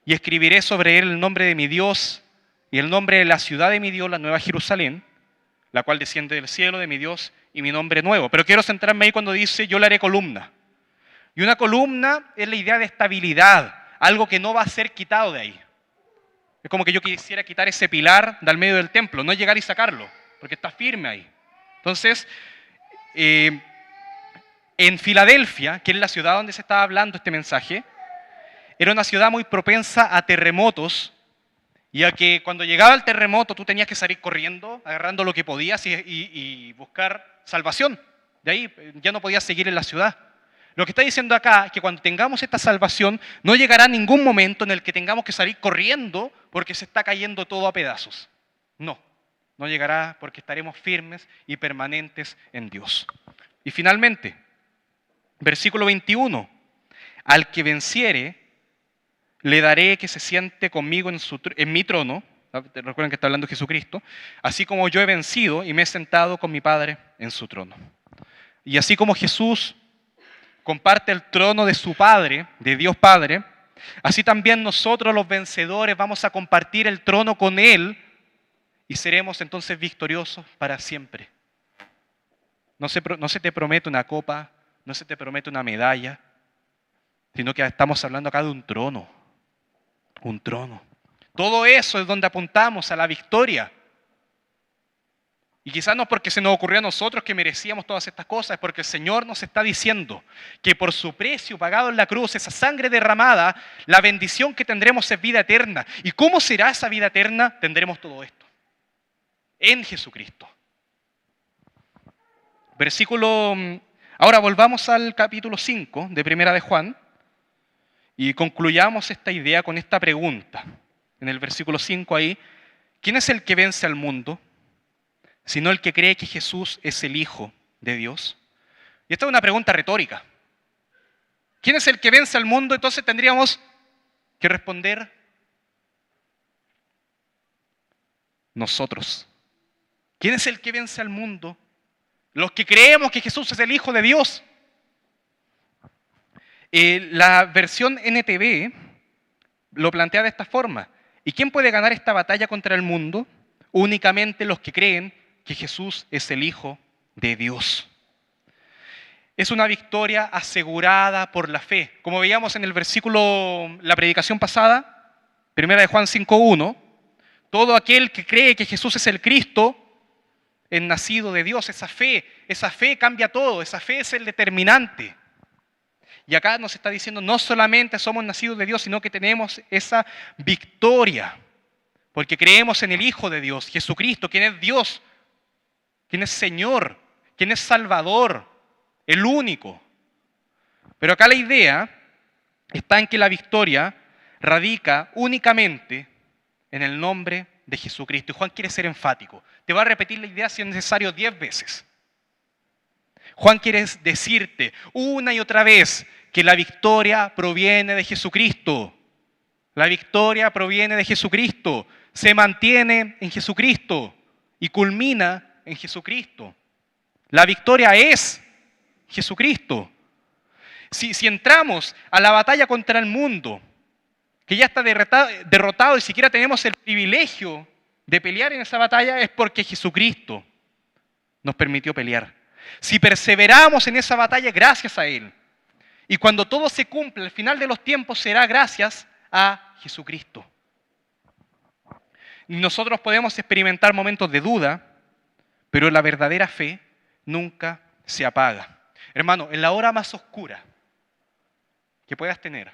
Y escribiré sobre él el nombre de mi Dios y el nombre de la ciudad de mi Dios, la Nueva Jerusalén, la cual desciende del cielo de mi Dios y mi nombre nuevo. Pero quiero centrarme ahí cuando dice yo le haré columna. Y una columna es la idea de estabilidad, algo que no va a ser quitado de ahí. Es como que yo quisiera quitar ese pilar del medio del templo, no llegar y sacarlo, porque está firme ahí. Entonces, en Filadelfia, que es la ciudad donde se estaba hablando este mensaje, era una ciudad muy propensa a terremotos, y a que cuando llegaba el terremoto tú tenías que salir corriendo, agarrando lo que podías y buscar salvación. De ahí ya no podías seguir en la ciudad. Lo que está diciendo acá es que cuando tengamos esta salvación, no llegará ningún momento en el que tengamos que salir corriendo porque se está cayendo todo a pedazos. No, no llegará porque estaremos firmes y permanentes en Dios. Y finalmente, versículo 21, al que venciere, le daré que se siente conmigo en mi trono. Recuerden que está hablando Jesucristo. Así como yo he vencido y me he sentado con mi Padre en su trono. Y así como Jesús comparte el trono de su Padre, de Dios Padre, así también nosotros los vencedores vamos a compartir el trono con Él y seremos entonces victoriosos para siempre. No se te promete una copa, no se te promete una medalla, sino que estamos hablando acá de un trono. Un trono. Todo eso es donde apuntamos a la victoria. Y quizás no porque se nos ocurrió a nosotros que merecíamos todas estas cosas, es porque el Señor nos está diciendo que por su precio pagado en la cruz, esa sangre derramada, la bendición que tendremos es vida eterna. ¿Y cómo será esa vida eterna? Tendremos todo esto en Jesucristo. Ahora volvamos al capítulo 5 de Primera de Juan y concluyamos esta idea con esta pregunta. En el versículo 5 ahí, ¿quién es el que vence al mundo? Sino el que cree que Jesús es el Hijo de Dios. Y esta es una pregunta retórica. ¿Quién es el que vence al mundo? Entonces tendríamos que responder nosotros. ¿Quién es el que vence al mundo? Los que creemos que Jesús es el Hijo de Dios. La versión NTV lo plantea de esta forma. ¿Y quién puede ganar esta batalla contra el mundo? Únicamente los que creen que Jesús es el Hijo de Dios. Es una victoria asegurada por la fe. Como veíamos en el versículo, la predicación pasada, 1 de Juan 5:1, todo aquel que cree que Jesús es el Cristo es nacido de Dios. Esa fe cambia todo, esa fe es el determinante. Y acá nos está diciendo, no solamente somos nacidos de Dios, sino que tenemos esa victoria. Porque creemos en el Hijo de Dios, Jesucristo, quien es Dios, quien es Señor, quien es Salvador, el único. Pero acá la idea está en que la victoria radica únicamente en el nombre de Jesucristo. Y Juan quiere ser enfático. Te va a repetir la idea si es necesario 10 veces. Juan quiere decirte una y otra vez que la victoria proviene de Jesucristo. La victoria proviene de Jesucristo, se mantiene en Jesucristo y culmina en Jesucristo. La victoria es Jesucristo. Si entramos a la batalla contra el mundo, que ya está derrotado y siquiera tenemos el privilegio de pelear en esa batalla, es porque Jesucristo nos permitió pelear. Si perseveramos en esa batalla, gracias a Él. Y cuando todo se cumpla, al final de los tiempos, será gracias a Jesucristo. Nosotros podemos experimentar momentos de duda, pero la verdadera fe nunca se apaga. Hermano, en la hora más oscura que puedas tener,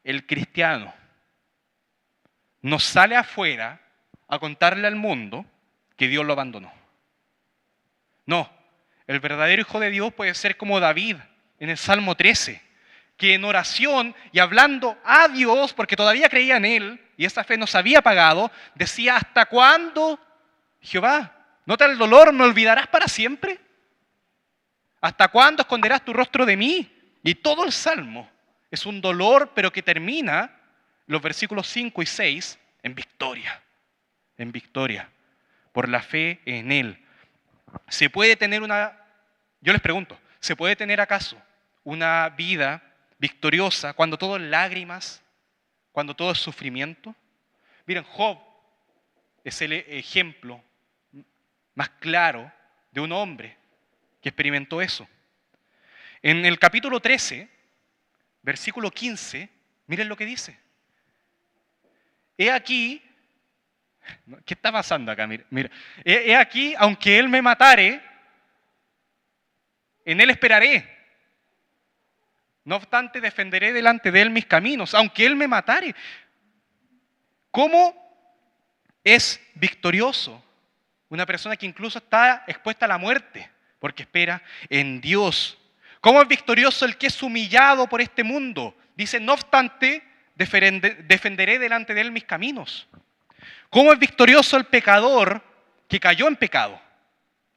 el cristiano no sale afuera a contarle al mundo que Dios lo abandonó. No, el verdadero Hijo de Dios puede ser como David en el Salmo 13, que en oración y hablando a Dios, porque todavía creía en Él, y esa fe no se había apagado, decía, ¿hasta cuándo, Jehová? ¿Nota el dolor? ¿Me olvidarás para siempre? ¿Hasta cuándo esconderás tu rostro de mí? Y todo el Salmo es un dolor, pero que termina, los versículos 5 y 6, en victoria. En victoria. Por la fe en Él. ¿Se puede tener yo les pregunto, ¿se puede tener acaso una vida victoriosa cuando todo es lágrimas, cuando todo es sufrimiento? Miren, Job es el ejemplo más claro de un hombre que experimentó eso. En el capítulo 13, versículo 15, miren lo que dice. He aquí, ¿qué está pasando acá? Mira. He aquí, aunque Él me matare, en Él esperaré. No obstante, defenderé delante de Él mis caminos, aunque Él me matare. ¿Cómo es victorioso una persona que incluso está expuesta a la muerte? Porque espera en Dios. ¿Cómo es victorioso el que es humillado por este mundo? Dice, no obstante, defenderé delante de él mis caminos. ¿Cómo es victorioso el pecador que cayó en pecado,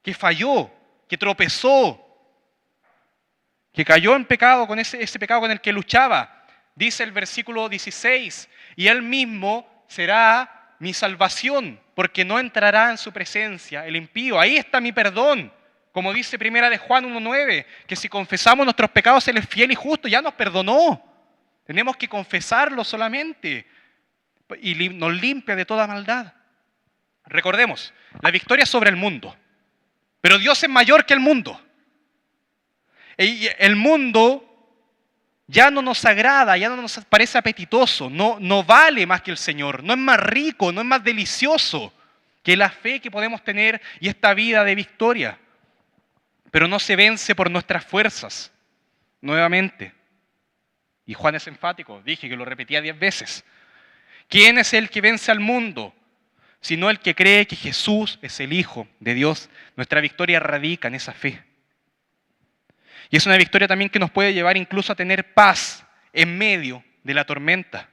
que falló, que tropezó, que cayó en pecado con ese pecado con el que luchaba? Dice el versículo 16, y él mismo será mi salvación, porque no entrará en su presencia el impío. Ahí está mi perdón. Como dice primera de Juan 1:9, que si confesamos nuestros pecados, Él es fiel y justo, ya nos perdonó. Tenemos que confesarlo solamente y nos limpia de toda maldad. Recordemos, la victoria es sobre el mundo, pero Dios es mayor que el mundo. Y el mundo ya no nos agrada, ya no nos parece apetitoso, no vale más que el Señor, no es más rico, no es más delicioso que la fe que podemos tener y esta vida de victoria. Pero no se vence por nuestras fuerzas, nuevamente. Y Juan es enfático, dije que lo repetía 10 veces. ¿Quién es el que vence al mundo? Sino el que cree que Jesús es el Hijo de Dios. Nuestra victoria radica en esa fe. Y es una victoria también que nos puede llevar incluso a tener paz en medio de la tormenta.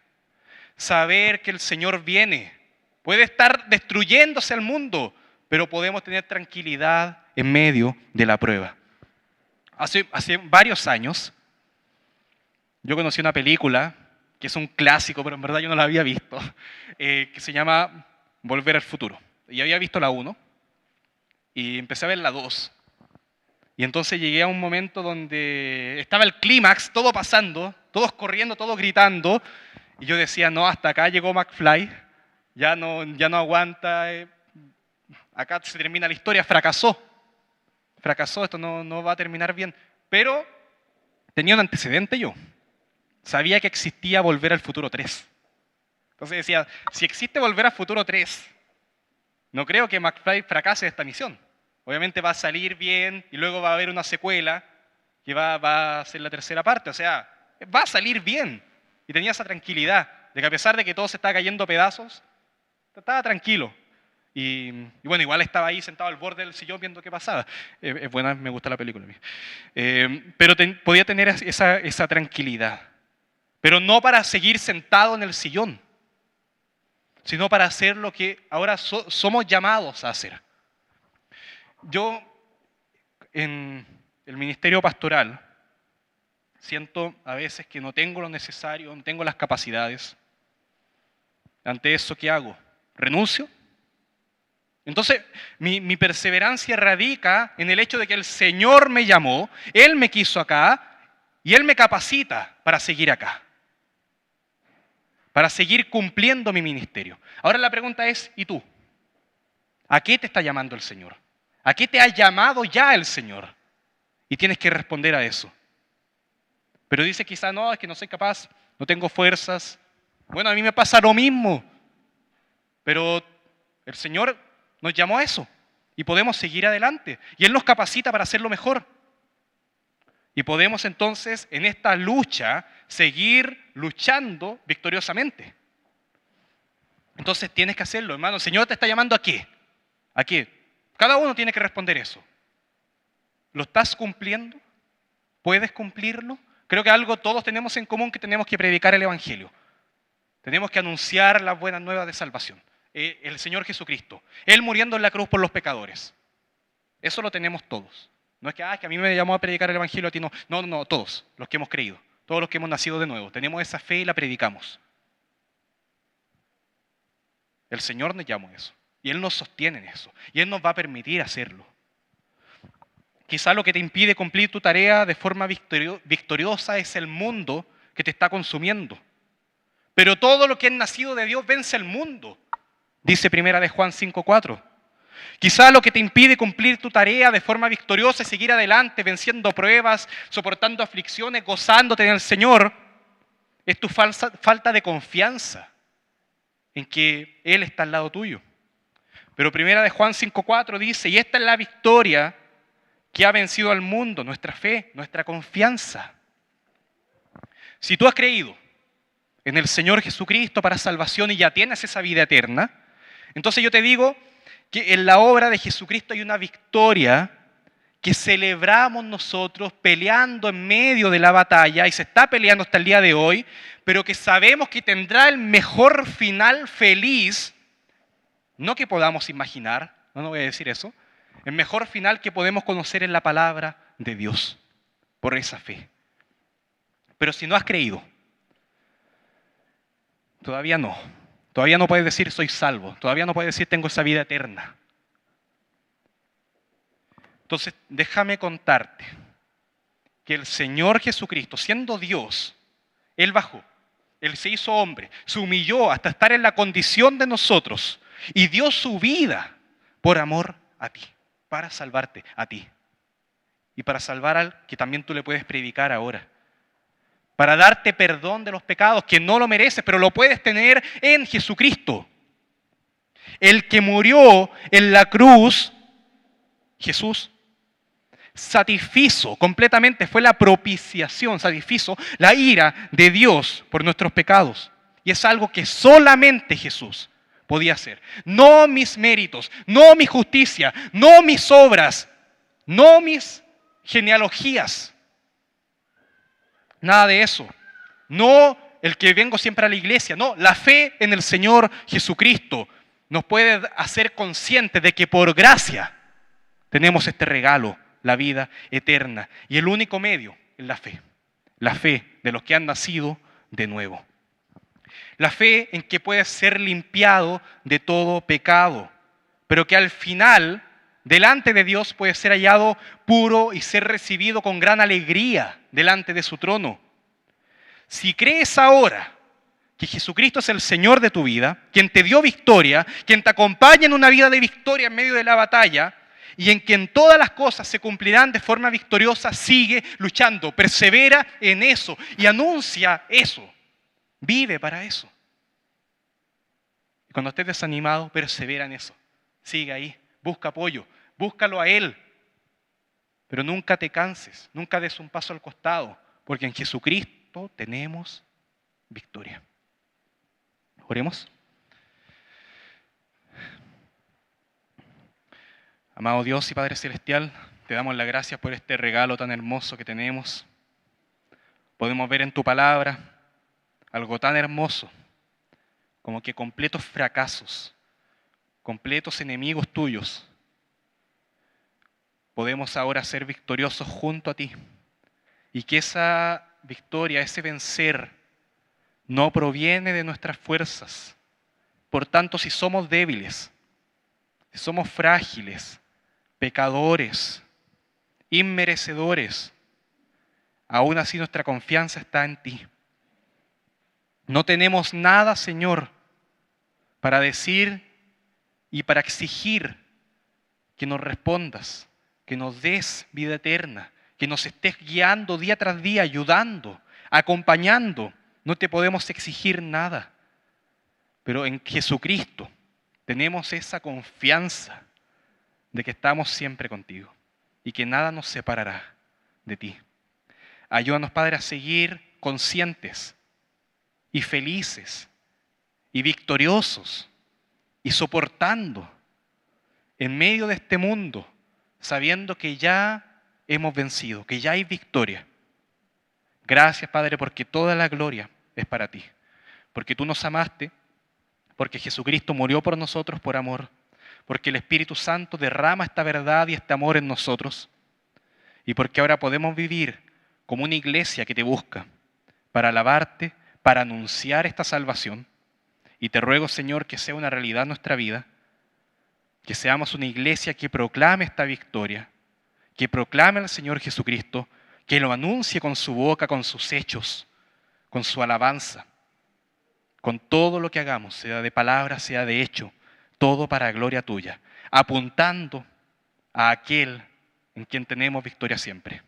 Saber que el Señor viene. Puede estar destruyéndose el mundo, pero podemos tener tranquilidad en medio de la prueba. Hace varios años, yo conocí una película, que es un clásico, pero en verdad yo no la había visto, que se llama Volver al Futuro. Y había visto la 1, y empecé a ver la 2. Y entonces llegué a un momento donde estaba el clímax, todo pasando, todos corriendo, todos gritando, y yo decía, no, hasta acá llegó McFly, ya no aguanta, acá se termina la historia, fracasó, esto no va a terminar bien. Pero tenía un antecedente yo, sabía que existía Volver al Futuro 3. Entonces decía, si existe Volver al Futuro 3, no creo que McFly fracase esta misión. Obviamente va a salir bien y luego va a haber una secuela que va a ser la tercera parte. O sea, va a salir bien. Y tenía esa tranquilidad de que a pesar de que todo se estaba cayendo a pedazos, estaba tranquilo. Y bueno, igual estaba ahí sentado al borde del sillón viendo qué pasaba. Es buena, me gusta la película. Pero podía tener esa tranquilidad. Pero no para seguir sentado en el sillón, sino para hacer lo que ahora somos llamados a hacer. Yo, en el ministerio pastoral, siento a veces que no tengo lo necesario, no tengo las capacidades. Ante eso, ¿qué hago? ¿Renuncio? Entonces, mi perseverancia radica en el hecho de que el Señor me llamó, Él me quiso acá y Él me capacita para seguir acá, para seguir cumpliendo mi ministerio. Ahora la pregunta es, ¿y tú? ¿A qué te está llamando el Señor? ¿A qué te ha llamado ya el Señor? Y tienes que responder a eso. Pero dice quizá, no, es que no soy capaz, no tengo fuerzas. Bueno, a mí me pasa lo mismo. Pero el Señor nos llamó a eso. Y podemos seguir adelante. Y Él nos capacita para hacerlo mejor. Y podemos entonces, en esta lucha, seguir luchando victoriosamente. Entonces tienes que hacerlo, hermano. El Señor te está llamando ¿a qué? ¿A qué? Cada uno tiene que responder eso. ¿Lo estás cumpliendo? ¿Puedes cumplirlo? Creo que algo todos tenemos en común, que tenemos que predicar el Evangelio. Tenemos que anunciar las buenas nuevas de salvación. El Señor Jesucristo. Él muriendo en la cruz por los pecadores. Eso lo tenemos todos. No es que a mí me llamó a predicar el Evangelio, a ti no. No, todos los que hemos creído. Todos los que hemos nacido de nuevo. Tenemos esa fe y la predicamos. El Señor nos llamó a eso. Y Él nos sostiene en eso. Y Él nos va a permitir hacerlo. Quizá lo que te impide cumplir tu tarea de forma victoriosa es el mundo que te está consumiendo. Pero todo lo que es nacido de Dios vence el mundo. Dice primera de Juan 5:4. Quizá lo que te impide cumplir tu tarea de forma victoriosa es seguir adelante, venciendo pruebas, soportando aflicciones, gozándote en el Señor, es tu falta de confianza en que Él está al lado tuyo. Pero primera de Juan 5:4 dice, y esta es la victoria que ha vencido al mundo, nuestra fe, nuestra confianza. Si tú has creído en el Señor Jesucristo para salvación y ya tienes esa vida eterna, entonces yo te digo que en la obra de Jesucristo hay una victoria que celebramos nosotros peleando en medio de la batalla, y se está peleando hasta el día de hoy, pero que sabemos que tendrá el mejor final feliz, no que podamos imaginar, no voy a decir eso, el mejor final que podemos conocer en la palabra de Dios, por esa fe. Pero si no has creído, todavía no. Todavía no puedes decir soy salvo. Todavía no puedes decir tengo esa vida eterna. Entonces, déjame contarte que el Señor Jesucristo, siendo Dios, Él bajó, Él se hizo hombre, se humilló hasta estar en la condición de nosotros y dio su vida por amor a ti, para salvarte a ti y para salvar al que también tú le puedes predicar ahora. Para darte perdón de los pecados, que no lo mereces, pero lo puedes tener en Jesucristo. El que murió en la cruz, Jesús, satisfizo completamente, fue la propiciación, satisfizo la ira de Dios por nuestros pecados. Y es algo que solamente Jesús podía hacer. No mis méritos, no mi justicia, no mis obras, no mis genealogías. Nada de eso. No el que vengo siempre a la iglesia. No, la fe en el Señor Jesucristo nos puede hacer conscientes de que por gracia tenemos este regalo, la vida eterna. Y el único medio es la fe. La fe de los que han nacido de nuevo. La fe en que puedes ser limpiado de todo pecado, pero que al final, delante de Dios, puede ser hallado puro y ser recibido con gran alegría delante de su trono. Si crees ahora que Jesucristo es el Señor de tu vida, quien te dio victoria, quien te acompaña en una vida de victoria en medio de la batalla, y en quien todas las cosas se cumplirán de forma victoriosa, sigue luchando, persevera en eso y anuncia eso. Vive para eso. Y cuando estés desanimado, persevera en eso. Sigue ahí, busca apoyo, búscalo a Él. Pero nunca te canses, nunca des un paso al costado, porque en Jesucristo tenemos victoria. Oremos. Amado Dios y Padre Celestial, te damos las gracias por este regalo tan hermoso que tenemos. Podemos ver en tu palabra algo tan hermoso como que completos fracasos, completos enemigos tuyos, podemos ahora ser victoriosos junto a ti. Y que esa victoria, ese vencer, no proviene de nuestras fuerzas. Por tanto, si somos débiles, si somos frágiles, pecadores, inmerecedores, aún así nuestra confianza está en ti. No tenemos nada, Señor, para decir y para exigir que nos respondas, que nos des vida eterna, que nos estés guiando día tras día, ayudando, acompañando. No te podemos exigir nada, pero en Jesucristo tenemos esa confianza de que estamos siempre contigo y que nada nos separará de ti. Ayúdanos, Padre, a seguir conscientes y felices y victoriosos y soportando en medio de este mundo, sabiendo que ya hemos vencido, que ya hay victoria. Gracias, Padre, porque toda la gloria es para ti, porque tú nos amaste, porque Jesucristo murió por nosotros por amor, porque el Espíritu Santo derrama esta verdad y este amor en nosotros, y porque ahora podemos vivir como una iglesia que te busca para alabarte, para anunciar esta salvación. Y te ruego, Señor, que sea una realidad en nuestra vida, que seamos una iglesia que proclame esta victoria, que proclame al Señor Jesucristo, que lo anuncie con su boca, con sus hechos, con su alabanza, con todo lo que hagamos, sea de palabra, sea de hecho, todo para gloria tuya, apuntando a aquel en quien tenemos victoria siempre.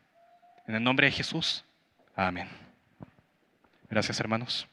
En el nombre de Jesús, amén. Gracias, hermanos.